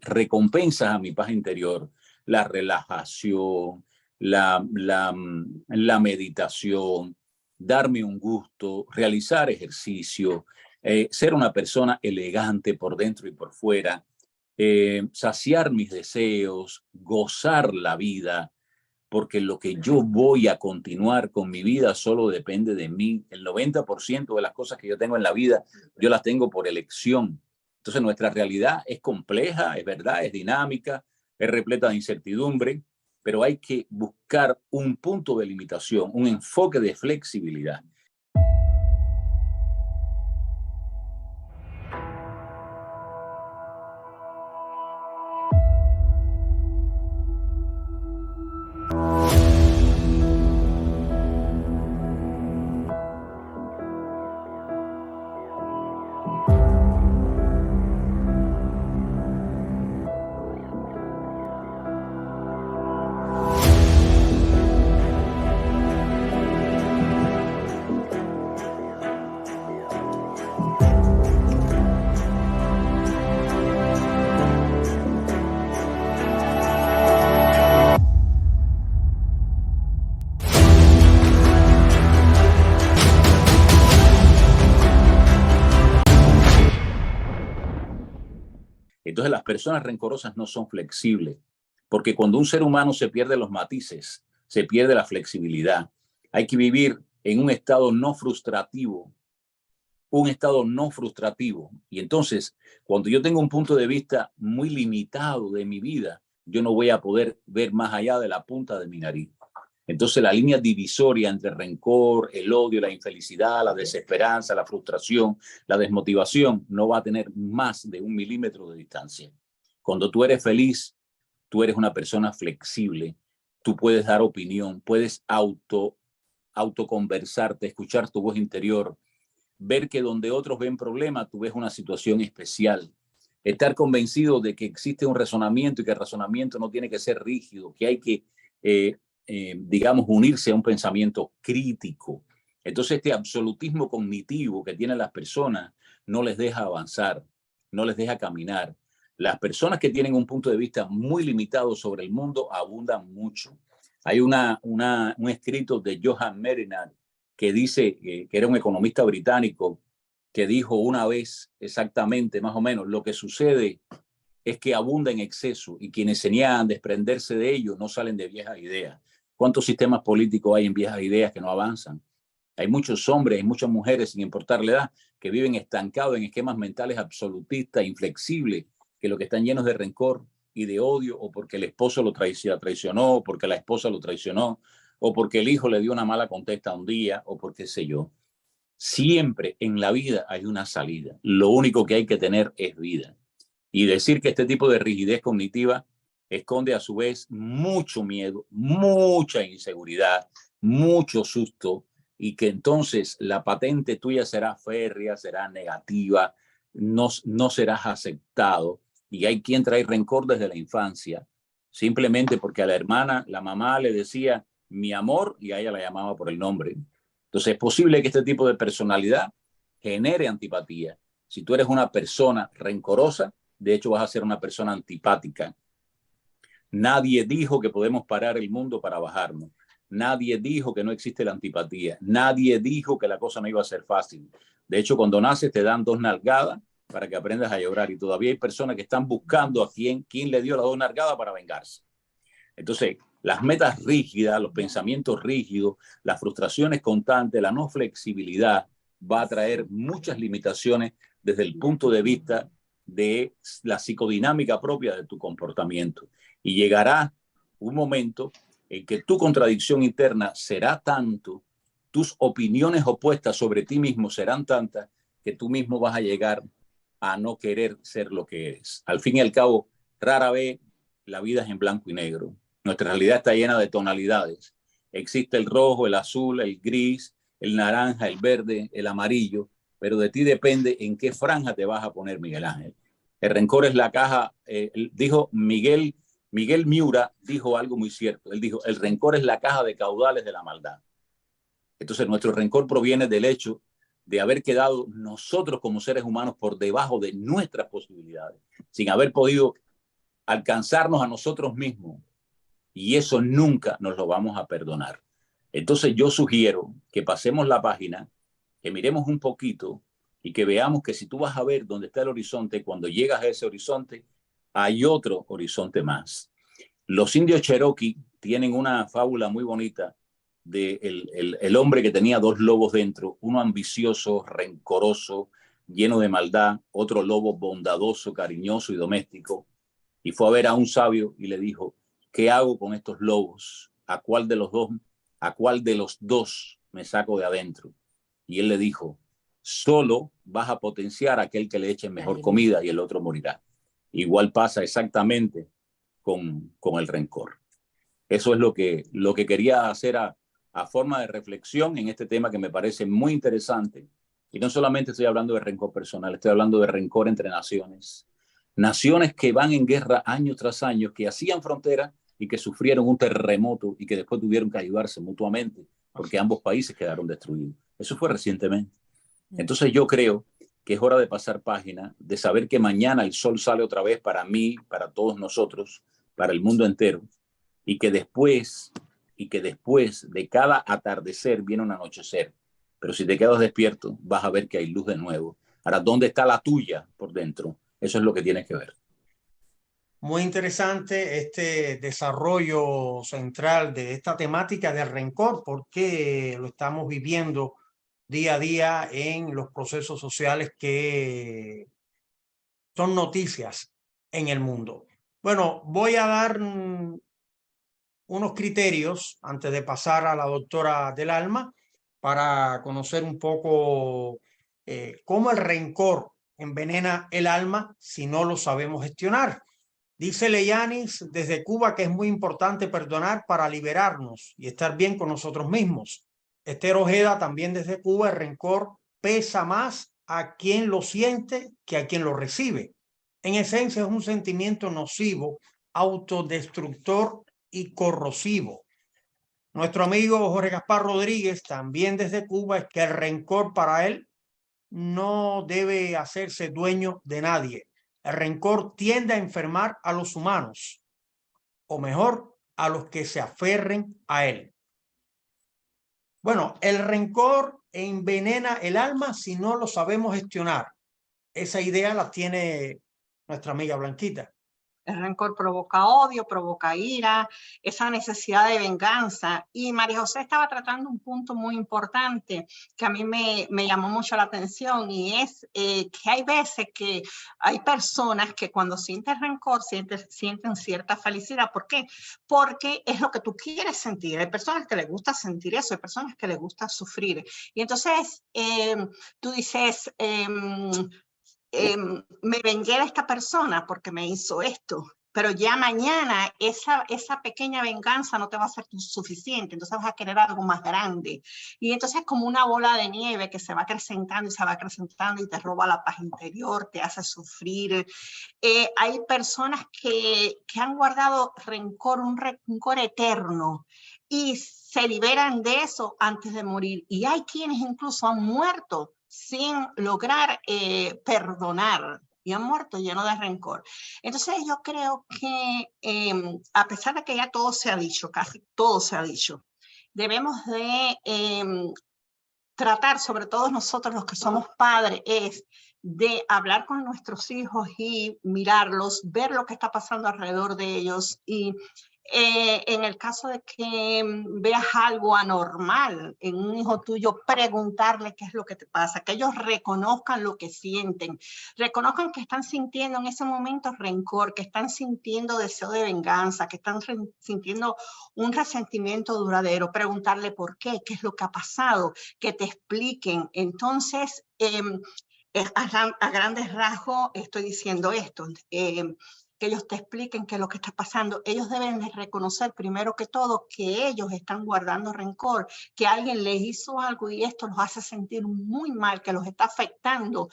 recompensas a mi paz interior. La relajación, la meditación, darme un gusto, realizar ejercicio, ser una persona elegante por dentro y por fuera, saciar mis deseos, gozar la vida, porque lo que yo voy a continuar con mi vida solo depende de mí. El 90% de las cosas que yo tengo en la vida, yo las tengo por elección. Entonces nuestra realidad es compleja, es verdad, es dinámica, es repleta de incertidumbre, pero hay que buscar un punto de limitación, un enfoque de flexibilidad. Entonces las personas rencorosas no son flexibles, porque cuando un ser humano se pierde los matices, se pierde la flexibilidad. Hay que vivir en un estado no frustrativo, Y entonces, cuando yo tengo un punto de vista muy limitado de mi vida, yo no voy a poder ver más allá de la punta de mi nariz. Entonces la línea divisoria entre el rencor, el odio, la infelicidad, la desesperanza, la frustración, la desmotivación no va a tener más de 1 milímetro de distancia. Cuando tú eres feliz, tú eres una persona flexible, tú puedes dar opinión, puedes autoconversarte, escuchar tu voz interior, ver que donde otros ven problemas, tú ves una situación especial. Estar convencido de que existe un razonamiento y que el razonamiento no tiene que ser rígido, que hay que digamos, unirse a un pensamiento crítico. Entonces este absolutismo cognitivo que tienen las personas no les deja avanzar, no les deja caminar. Las personas que tienen un punto de vista muy limitado sobre el mundo abundan mucho. Hay un escrito de Johan Merinat que dice, que era un economista británico, que dijo una vez exactamente, más o menos, lo que sucede es que abunda en exceso y quienes se niegan a desprenderse de ello no salen de viejas ideas. ¿Cuántos sistemas políticos hay en viejas ideas que no avanzan? Hay muchos hombres y muchas mujeres, sin importar la edad, que viven estancados en esquemas mentales absolutistas, inflexibles, que lo que están llenos de rencor y de odio, o porque el esposo lo traicionó, o porque la esposa lo traicionó, o porque el hijo le dio una mala contesta un día, o por qué sé yo. Siempre en la vida hay una salida. Lo único que hay que tener es vida. Y decir que este tipo de rigidez cognitiva esconde a su vez mucho miedo, mucha inseguridad, mucho susto, y que entonces la patente tuya será férrea, será negativa, no serás aceptado. Y hay quien trae rencor desde la infancia, simplemente porque a la hermana, la mamá le decía mi amor y a ella la llamaba por el nombre. Entonces es posible que este tipo de personalidad genere antipatía. Si tú eres una persona rencorosa, de hecho vas a ser una persona antipática. Nadie dijo que podemos parar el mundo para bajarnos. Nadie dijo que no existe la antipatía. Nadie dijo que la cosa no iba a ser fácil. De hecho, cuando naces te dan 2 nalgadas para que aprendas a llorar, y todavía hay personas que están buscando a quién le dio las 2 nalgadas para vengarse. Entonces, las metas rígidas, los pensamientos rígidos, las frustraciones constantes, la no flexibilidad va a traer muchas limitaciones desde el punto de vista de la psicodinámica propia de tu comportamiento. Y llegará un momento en que tu contradicción interna será tanto, tus opiniones opuestas sobre ti mismo serán tantas, que tú mismo vas a llegar a no querer ser lo que eres. Al fin y al cabo, rara vez la vida es en blanco y negro. Nuestra realidad está llena de tonalidades. Existe el rojo, el azul, el gris, el naranja, el verde, el amarillo, pero de ti depende en qué franja te vas a poner, Miguel Ángel. El rencor es la caja, dijo Miguel Miura, dijo algo muy cierto. Él dijo, el rencor es la caja de caudales de la maldad. Entonces nuestro rencor proviene del hecho de haber quedado nosotros como seres humanos por debajo de nuestras posibilidades, sin haber podido alcanzarnos a nosotros mismos. Y eso nunca nos lo vamos a perdonar. Entonces yo sugiero que pasemos la página, que miremos un poquito y que veamos que si tú vas a ver dónde está el horizonte, cuando llegas a ese horizonte, hay otro horizonte más. Los indios Cherokee tienen una fábula muy bonita de el hombre que tenía dos lobos dentro, uno ambicioso, rencoroso, lleno de maldad, otro lobo bondadoso, cariñoso y doméstico, y fue a ver a un sabio y le dijo, ¿qué hago con estos lobos? ¿A cuál de los dos me saco de adentro? Y él le dijo, solo vas a potenciar a aquel que le eche mejor comida y el otro morirá. Igual pasa exactamente con el rencor. Eso es lo que quería hacer a forma de reflexión en este tema que me parece muy interesante. Y no solamente estoy hablando de rencor personal, estoy hablando de rencor entre naciones. Naciones que van en guerra año tras año, que hacían frontera y que sufrieron un terremoto y que después tuvieron que ayudarse mutuamente porque ambos países quedaron destruidos. Eso fue recientemente. Entonces yo creo que es hora de pasar página, de saber que mañana el sol sale otra vez para mí, para todos nosotros, para el mundo entero, y que después de cada atardecer viene un anochecer. Pero si te quedas despierto, vas a ver que hay luz de nuevo. Ahora, ¿dónde está la tuya por dentro? Eso es lo que tienes que ver. Muy interesante este desarrollo central de esta temática del rencor, porque lo estamos viviendo día a día en los procesos sociales que son noticias en el mundo. Bueno, voy a dar unos criterios antes de pasar a la doctora del alma para conocer un poco cómo el rencor envenena el alma si no lo sabemos gestionar. Dice Leyanis desde Cuba que es muy importante perdonar para liberarnos y estar bien con nosotros mismos. Esther Ojeda también desde Cuba, el rencor pesa más a quien lo siente que a quien lo recibe. En esencia es un sentimiento nocivo, autodestructor y corrosivo. Nuestro amigo Jorge Gaspar Rodríguez, también desde Cuba, es que el rencor para él no debe hacerse dueño de nadie. El rencor tiende a enfermar a los humanos, o mejor, a los que se aferren a él. Bueno, el rencor envenena el alma si no lo sabemos gestionar. Esa idea la tiene nuestra amiga Blanquita. El rencor provoca odio, provoca ira, esa necesidad de venganza. Y María José estaba tratando un punto muy importante que a mí me llamó mucho la atención, y es que hay veces que hay personas que cuando sienten rencor sienten cierta felicidad. ¿Por qué? Porque es lo que tú quieres sentir. Hay personas que les gusta sentir eso, hay personas que les gusta sufrir. Y entonces tú dices... me vengué de esta persona porque me hizo esto, pero ya mañana esa pequeña venganza no te va a ser suficiente, entonces vas a querer algo más grande. Y entonces es como una bola de nieve que se va acrecentando y se va acrecentando y te roba la paz interior, te hace sufrir. Hay personas que han guardado rencor, un rencor eterno, y se liberan de eso antes de morir. Y hay quienes incluso han muerto sin lograr perdonar y han muerto lleno de rencor. Entonces yo creo que a pesar de que ya todo se ha dicho, casi todo se ha dicho, debemos de tratar, sobre todo nosotros los que somos padres, es de hablar con nuestros hijos y mirarlos, ver lo que está pasando alrededor de ellos, y en el caso de que veas algo anormal en un hijo tuyo, preguntarle qué es lo que te pasa, que ellos reconozcan lo que sienten, reconozcan que están sintiendo en ese momento rencor, que están sintiendo deseo de venganza, que están sintiendo un resentimiento duradero, preguntarle por qué es lo que ha pasado, que te expliquen. Entonces, a grandes rasgos estoy diciendo esto, que ellos te expliquen qué es lo que está pasando. Ellos deben de reconocer primero que todo que ellos están guardando rencor, que alguien les hizo algo y esto los hace sentir muy mal, que los está afectando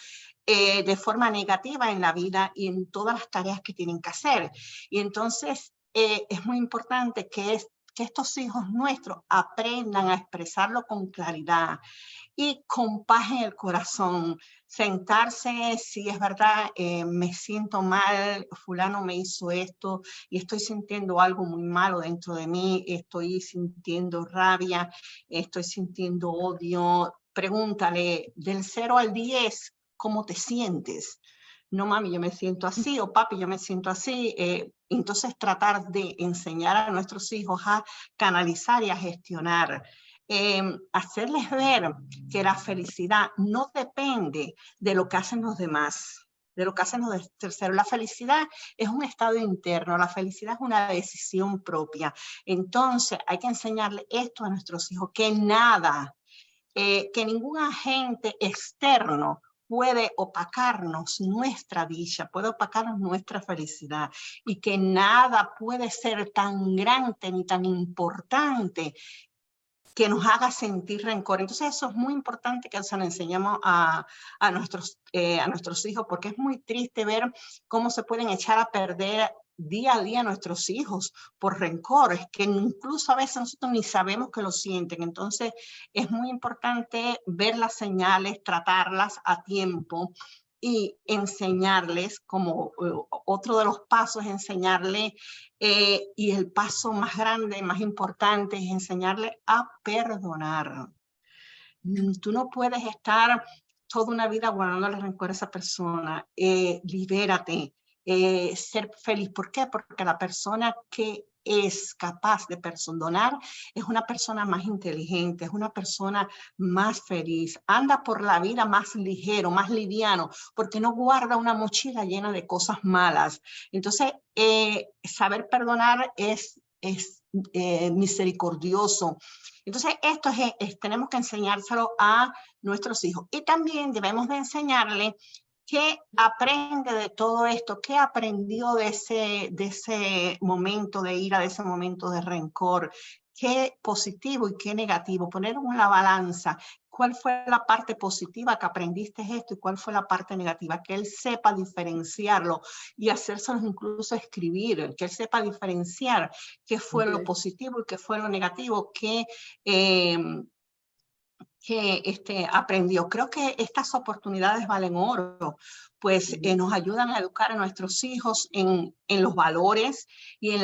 de forma negativa en la vida y en todas las tareas que tienen que hacer. Y entonces es muy importante que estos hijos nuestros aprendan a expresarlo con claridad y con paz en el corazón. Sentarse, si es verdad, me siento mal, fulano me hizo esto y estoy sintiendo algo muy malo dentro de mí, estoy sintiendo rabia, estoy sintiendo odio. Pregúntale del 0 al 10, ¿cómo te sientes? no mami, yo me siento así, o papi, yo me siento así. Entonces tratar de enseñar a nuestros hijos a canalizar y a gestionar. Hacerles ver que la felicidad no depende de lo que hacen los demás, de lo que hacen los terceros. La felicidad es un estado interno, la felicidad es una decisión propia. Entonces hay que enseñarle esto a nuestros hijos, que nada, que ningún agente externo puede opacarnos nuestra dicha, puede opacarnos nuestra felicidad, y que nada puede ser tan grande ni tan importante que nos haga sentir rencor. Entonces eso es muy importante que se lo enseñemos a nuestros hijos, porque es muy triste ver cómo se pueden echar a perder día a día nuestros hijos por rencores, que incluso a veces nosotros ni sabemos que lo sienten. Entonces es muy importante ver las señales, tratarlas a tiempo y enseñarles, como otro de los pasos, enseñarles, y el paso más grande, más importante, es enseñarles a perdonar. Tú no puedes estar toda una vida guardando el rencor a esa persona. Libérate, ser feliz. ¿Por qué? Porque la persona que es capaz de perdonar es una persona más inteligente, es una persona más feliz, anda por la vida más ligero, más liviano, porque no guarda una mochila llena de cosas malas. Entonces, saber perdonar es misericordioso. Entonces, esto tenemos que enseñárselo a nuestros hijos, y también debemos de enseñarle ¿qué aprende de todo esto? ¿Qué aprendió de ese momento de ira, de ese momento de rencor? ¿Qué positivo y qué negativo? Poner en la balanza. ¿Cuál fue la parte positiva que aprendiste esto y cuál fue la parte negativa? Que él sepa diferenciarlo y hacérselos incluso escribir, que él sepa diferenciar qué fue lo positivo y qué fue lo negativo que aprendió. Creo que estas oportunidades valen oro, pues nos ayudan a educar a nuestros hijos en los valores y en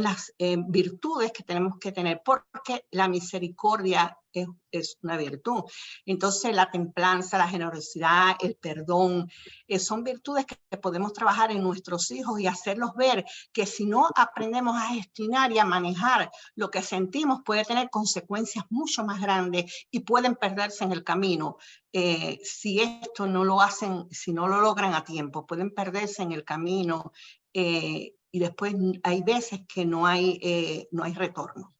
las virtudes que tenemos que tener, porque la misericordia es una virtud. Entonces la templanza, la generosidad, el perdón, son virtudes que podemos trabajar en nuestros hijos y hacerlos ver que si no aprendemos a gestionar y a manejar lo que sentimos, puede tener consecuencias mucho más grandes y pueden perderse en el camino. Si esto no lo hacen, si no lo logran a tiempo, pueden perderse en el camino, y después hay veces que no hay retorno.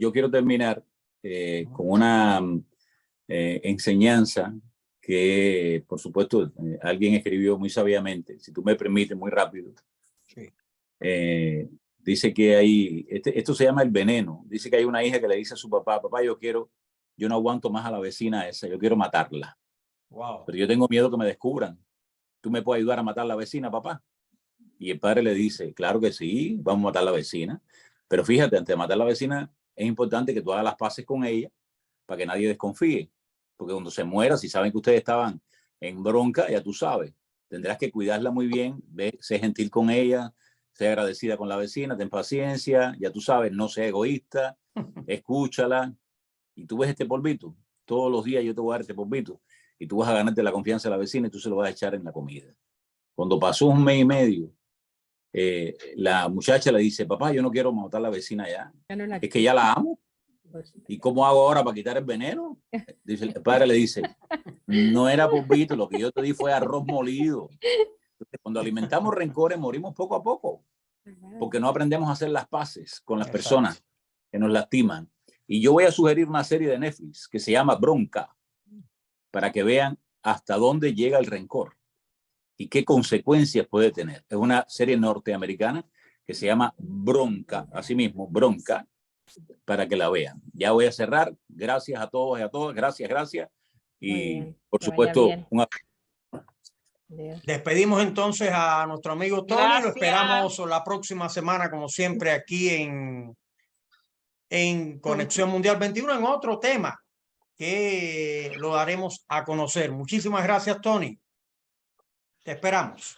Yo quiero terminar con una enseñanza que, por supuesto, alguien escribió muy sabiamente, si tú me permites, muy rápido. Sí. Dice que hay, esto se llama el veneno. Dice que hay una hija que le dice a su papá, papá, yo no aguanto más a la vecina esa, yo quiero matarla. Wow. Pero yo tengo miedo que me descubran. ¿Tú me puedes ayudar a matar a la vecina, papá? Y el padre le dice, claro que sí, vamos a matar a la vecina. Pero fíjate, antes de matar a la vecina, es importante que tú hagas las paces con ella para que nadie desconfíe. Porque cuando se muera, si saben que ustedes estaban en bronca, ya tú sabes, tendrás que cuidarla muy bien, sé gentil con ella, sé agradecida con la vecina, ten paciencia, ya tú sabes, no sea egoísta, escúchala. Y tú ves este polvito, todos los días yo te voy a dar este polvito y tú vas a ganarte la confianza de la vecina y tú se lo vas a echar en la comida. Cuando pasó 1 mes y medio, la muchacha le dice, papá, yo no quiero matar a la vecina ya, es que ya la amo. ¿Y cómo hago ahora para quitar el veneno? Dice, el padre le dice, no era polvito, lo que yo te di fue arroz molido. Entonces, cuando alimentamos rencores, morimos poco a poco, porque no aprendemos a hacer las paces con las personas que nos lastiman. Y yo voy a sugerir una serie de Netflix que se llama Bronca, para que vean hasta dónde llega el rencor y qué consecuencias puede tener. Es una serie norteamericana que se llama Bronca, así mismo, Bronca, para que la vean. Ya voy a cerrar. Gracias a todos y a todas. Gracias. Y por supuesto, un Despedimos entonces a nuestro amigo Tony. Gracias. Lo esperamos la próxima semana, como siempre, aquí en Conexión Mundial 21, en otro tema que lo daremos a conocer. Muchísimas gracias, Tony. Te esperamos.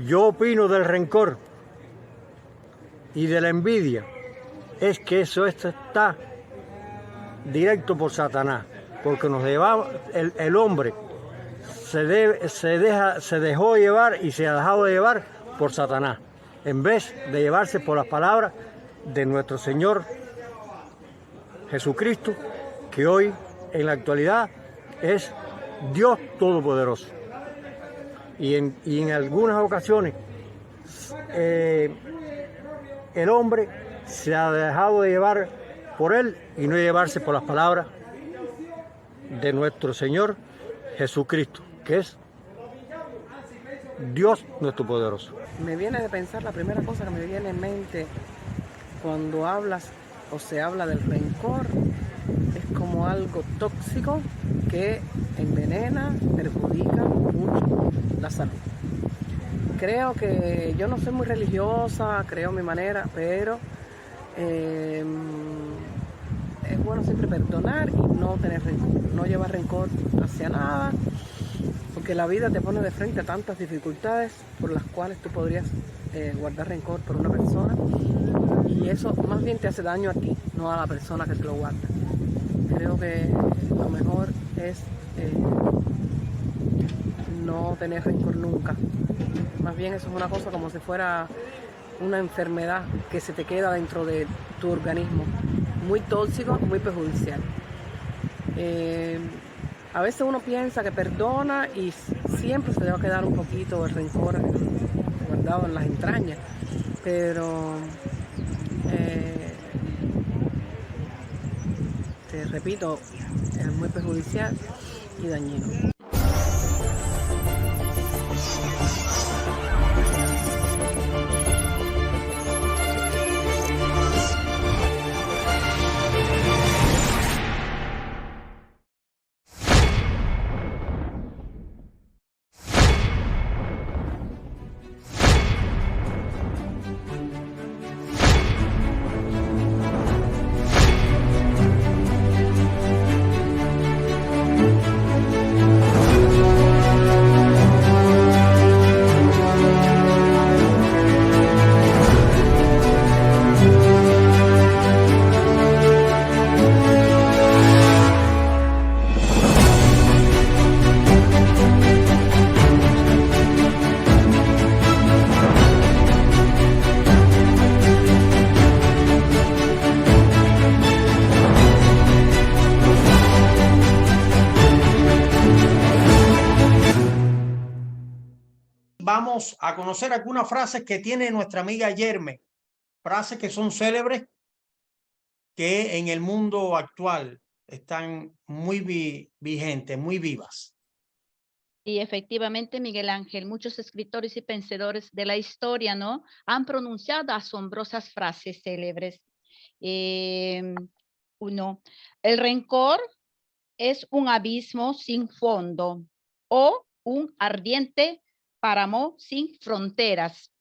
Yo opino del rencor y de la envidia, es que esto está directo por Satanás, porque nos lleva, el hombre se dejó llevar y se ha dejado de llevar por Satanás, en vez de llevarse por las palabras de nuestro Señor Jesucristo, que hoy en la actualidad es Dios Todopoderoso. Y en algunas ocasiones el hombre se ha dejado de llevar por él y no llevarse por las palabras de nuestro Señor Jesucristo, que es Dios nuestro poderoso. Me viene de pensar, la primera cosa que me viene en mente cuando hablas o se habla del rencor, es como algo tóxico que envenena, perjudica mucho la salud. Creo que yo no soy muy religiosa, creo mi manera, pero es bueno siempre perdonar y no tener rencor, no llevar rencor hacia nada, porque la vida te pone de frente a tantas dificultades por las cuales tú podrías guardar rencor por una persona, y eso más bien te hace daño a ti, no a la persona que te lo guarda. Creo que lo mejor es no tener rencor nunca. Más bien eso es una cosa como si fuera una enfermedad que se te queda dentro de tu organismo, muy tóxico, muy perjudicial. A veces uno piensa que perdona y siempre se le va a quedar un poquito el rencor guardado en las entrañas, pero te repito, es muy perjudicial y dañino. Vamos a conocer algunas frases que tiene nuestra amiga Yerme, frases que son célebres, que en el mundo actual están muy vigentes, muy vivas. Y efectivamente, Miguel Ángel, muchos escritores y pensadores de la historia, ¿no?, han pronunciado asombrosas frases célebres. Uno, el rencor es un abismo sin fondo o un ardiente páramo sin fronteras.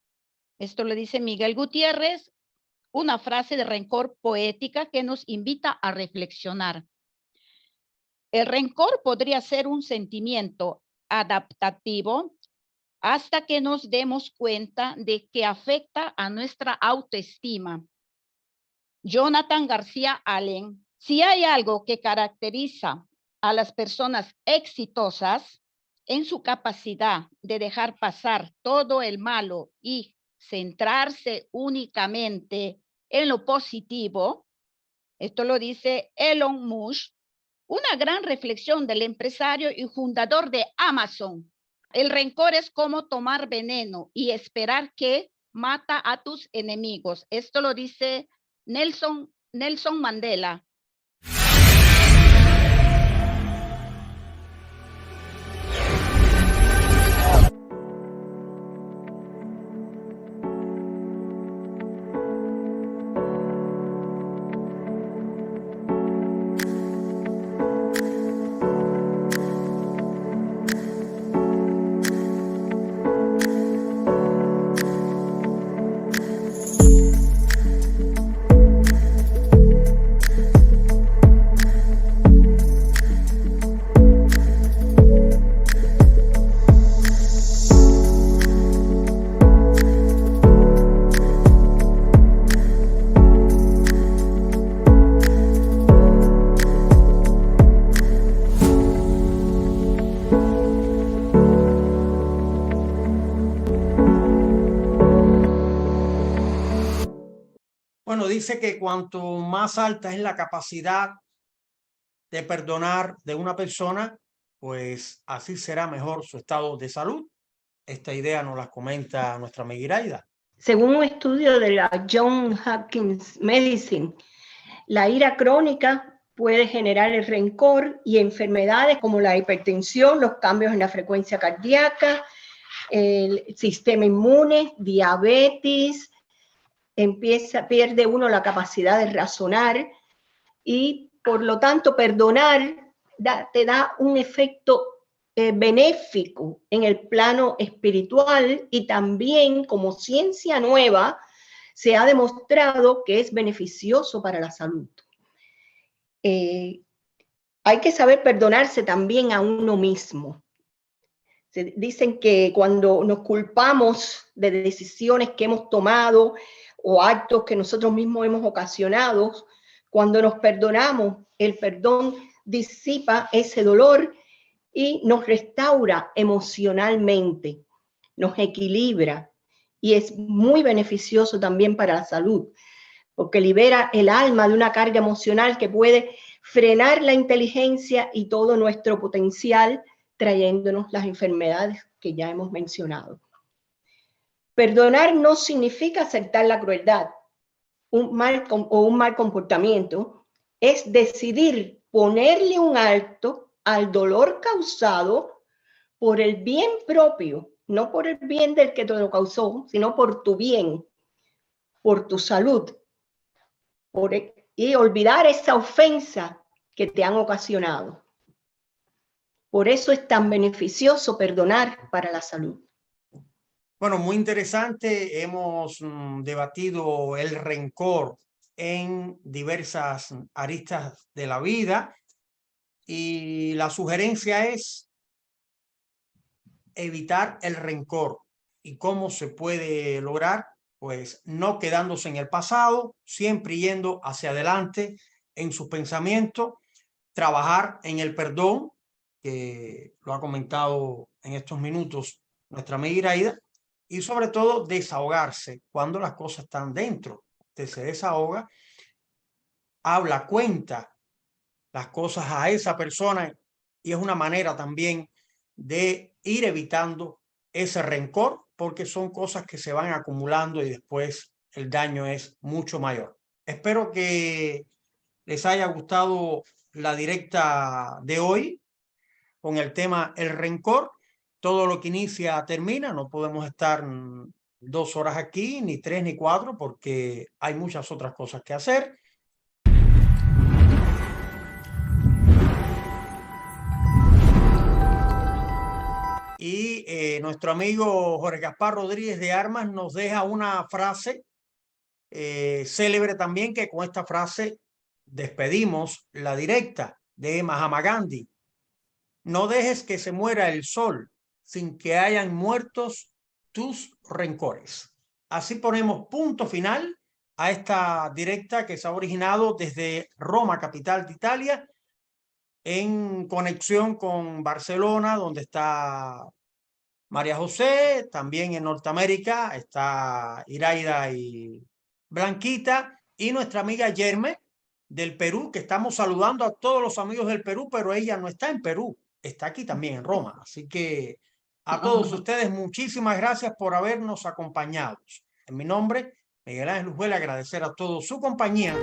Esto lo dice Miguel Gutiérrez, una frase de rencor poética que nos invita a reflexionar. El rencor podría ser un sentimiento adaptativo hasta que nos demos cuenta de que afecta a nuestra autoestima. Jonathan García Allen, si hay algo que caracteriza a las personas exitosas, en su capacidad de dejar pasar todo el malo y centrarse únicamente en lo positivo, esto lo dice Elon Musk, Una gran reflexión del empresario y fundador de Amazon. El rencor es como tomar veneno y esperar que mata a tus enemigos. Esto lo dice Nelson Mandela. Bueno, dice que cuanto más alta es la capacidad de perdonar de una persona, pues así será mejor su estado de salud. Esta idea nos la comenta nuestra amiga Iraida. Según un estudio de la Johns Hopkins Medicine, la ira crónica puede generar el rencor y enfermedades como la hipertensión, los cambios en la frecuencia cardíaca, el sistema inmune, diabetes, pierde uno la capacidad de razonar y por lo tanto perdonar te da un efecto benéfico en el plano espiritual y también como ciencia nueva se ha demostrado que es beneficioso para la salud. Hay que saber perdonarse también a uno mismo. Dicen que cuando nos culpamos de decisiones que hemos tomado o actos que nosotros mismos hemos ocasionado, cuando nos perdonamos, el perdón disipa ese dolor y nos restaura emocionalmente, nos equilibra y es muy beneficioso también para la salud, porque libera el alma de una carga emocional que puede frenar la inteligencia y todo nuestro potencial, trayéndonos las enfermedades que ya hemos mencionado. Perdonar no significa aceptar la crueldad un mal comportamiento, es decidir ponerle un alto al dolor causado por el bien propio, no por el bien del que te lo causó, sino por tu bien, por tu salud, y olvidar esa ofensa que te han ocasionado. Por eso es tan beneficioso perdonar para la salud. Bueno, muy interesante. Hemos debatido el rencor en diversas aristas de la vida y la sugerencia es evitar el rencor. ¿Y cómo se puede lograr? Pues no quedándose en el pasado, siempre yendo hacia adelante en sus pensamientos, trabajar en el perdón, que lo ha comentado en estos minutos nuestra amiga Iraida, y sobre todo desahogarse cuando las cosas están dentro. Usted se desahoga, habla, cuenta las cosas a esa persona y es una manera también de ir evitando ese rencor porque son cosas que se van acumulando y después el daño es mucho mayor. Espero que les haya gustado la directa de hoy con el tema el rencor. Todo lo que inicia termina, no podemos estar 2 horas aquí, ni 3 ni 4, porque hay muchas otras cosas que hacer. Y nuestro amigo Jorge Gaspar Rodríguez de Armas nos deja una frase célebre también, que con esta frase despedimos la directa de Mahatma Gandhi. No dejes que se muera el sol sin que hayan muertos tus rencores. Así ponemos punto final a esta directa que se ha originado desde Roma, capital de Italia, en conexión con Barcelona, donde está María José, también en Norteamérica está Iraida y Blanquita, y nuestra amiga Yerme del Perú, que estamos saludando a todos los amigos del Perú, pero ella no está en Perú, está aquí también en Roma. Así que a todos ustedes, muchísimas gracias por habernos acompañado. En mi nombre, Miguel Ángel Luz Vela, agradecer a todos su compañía.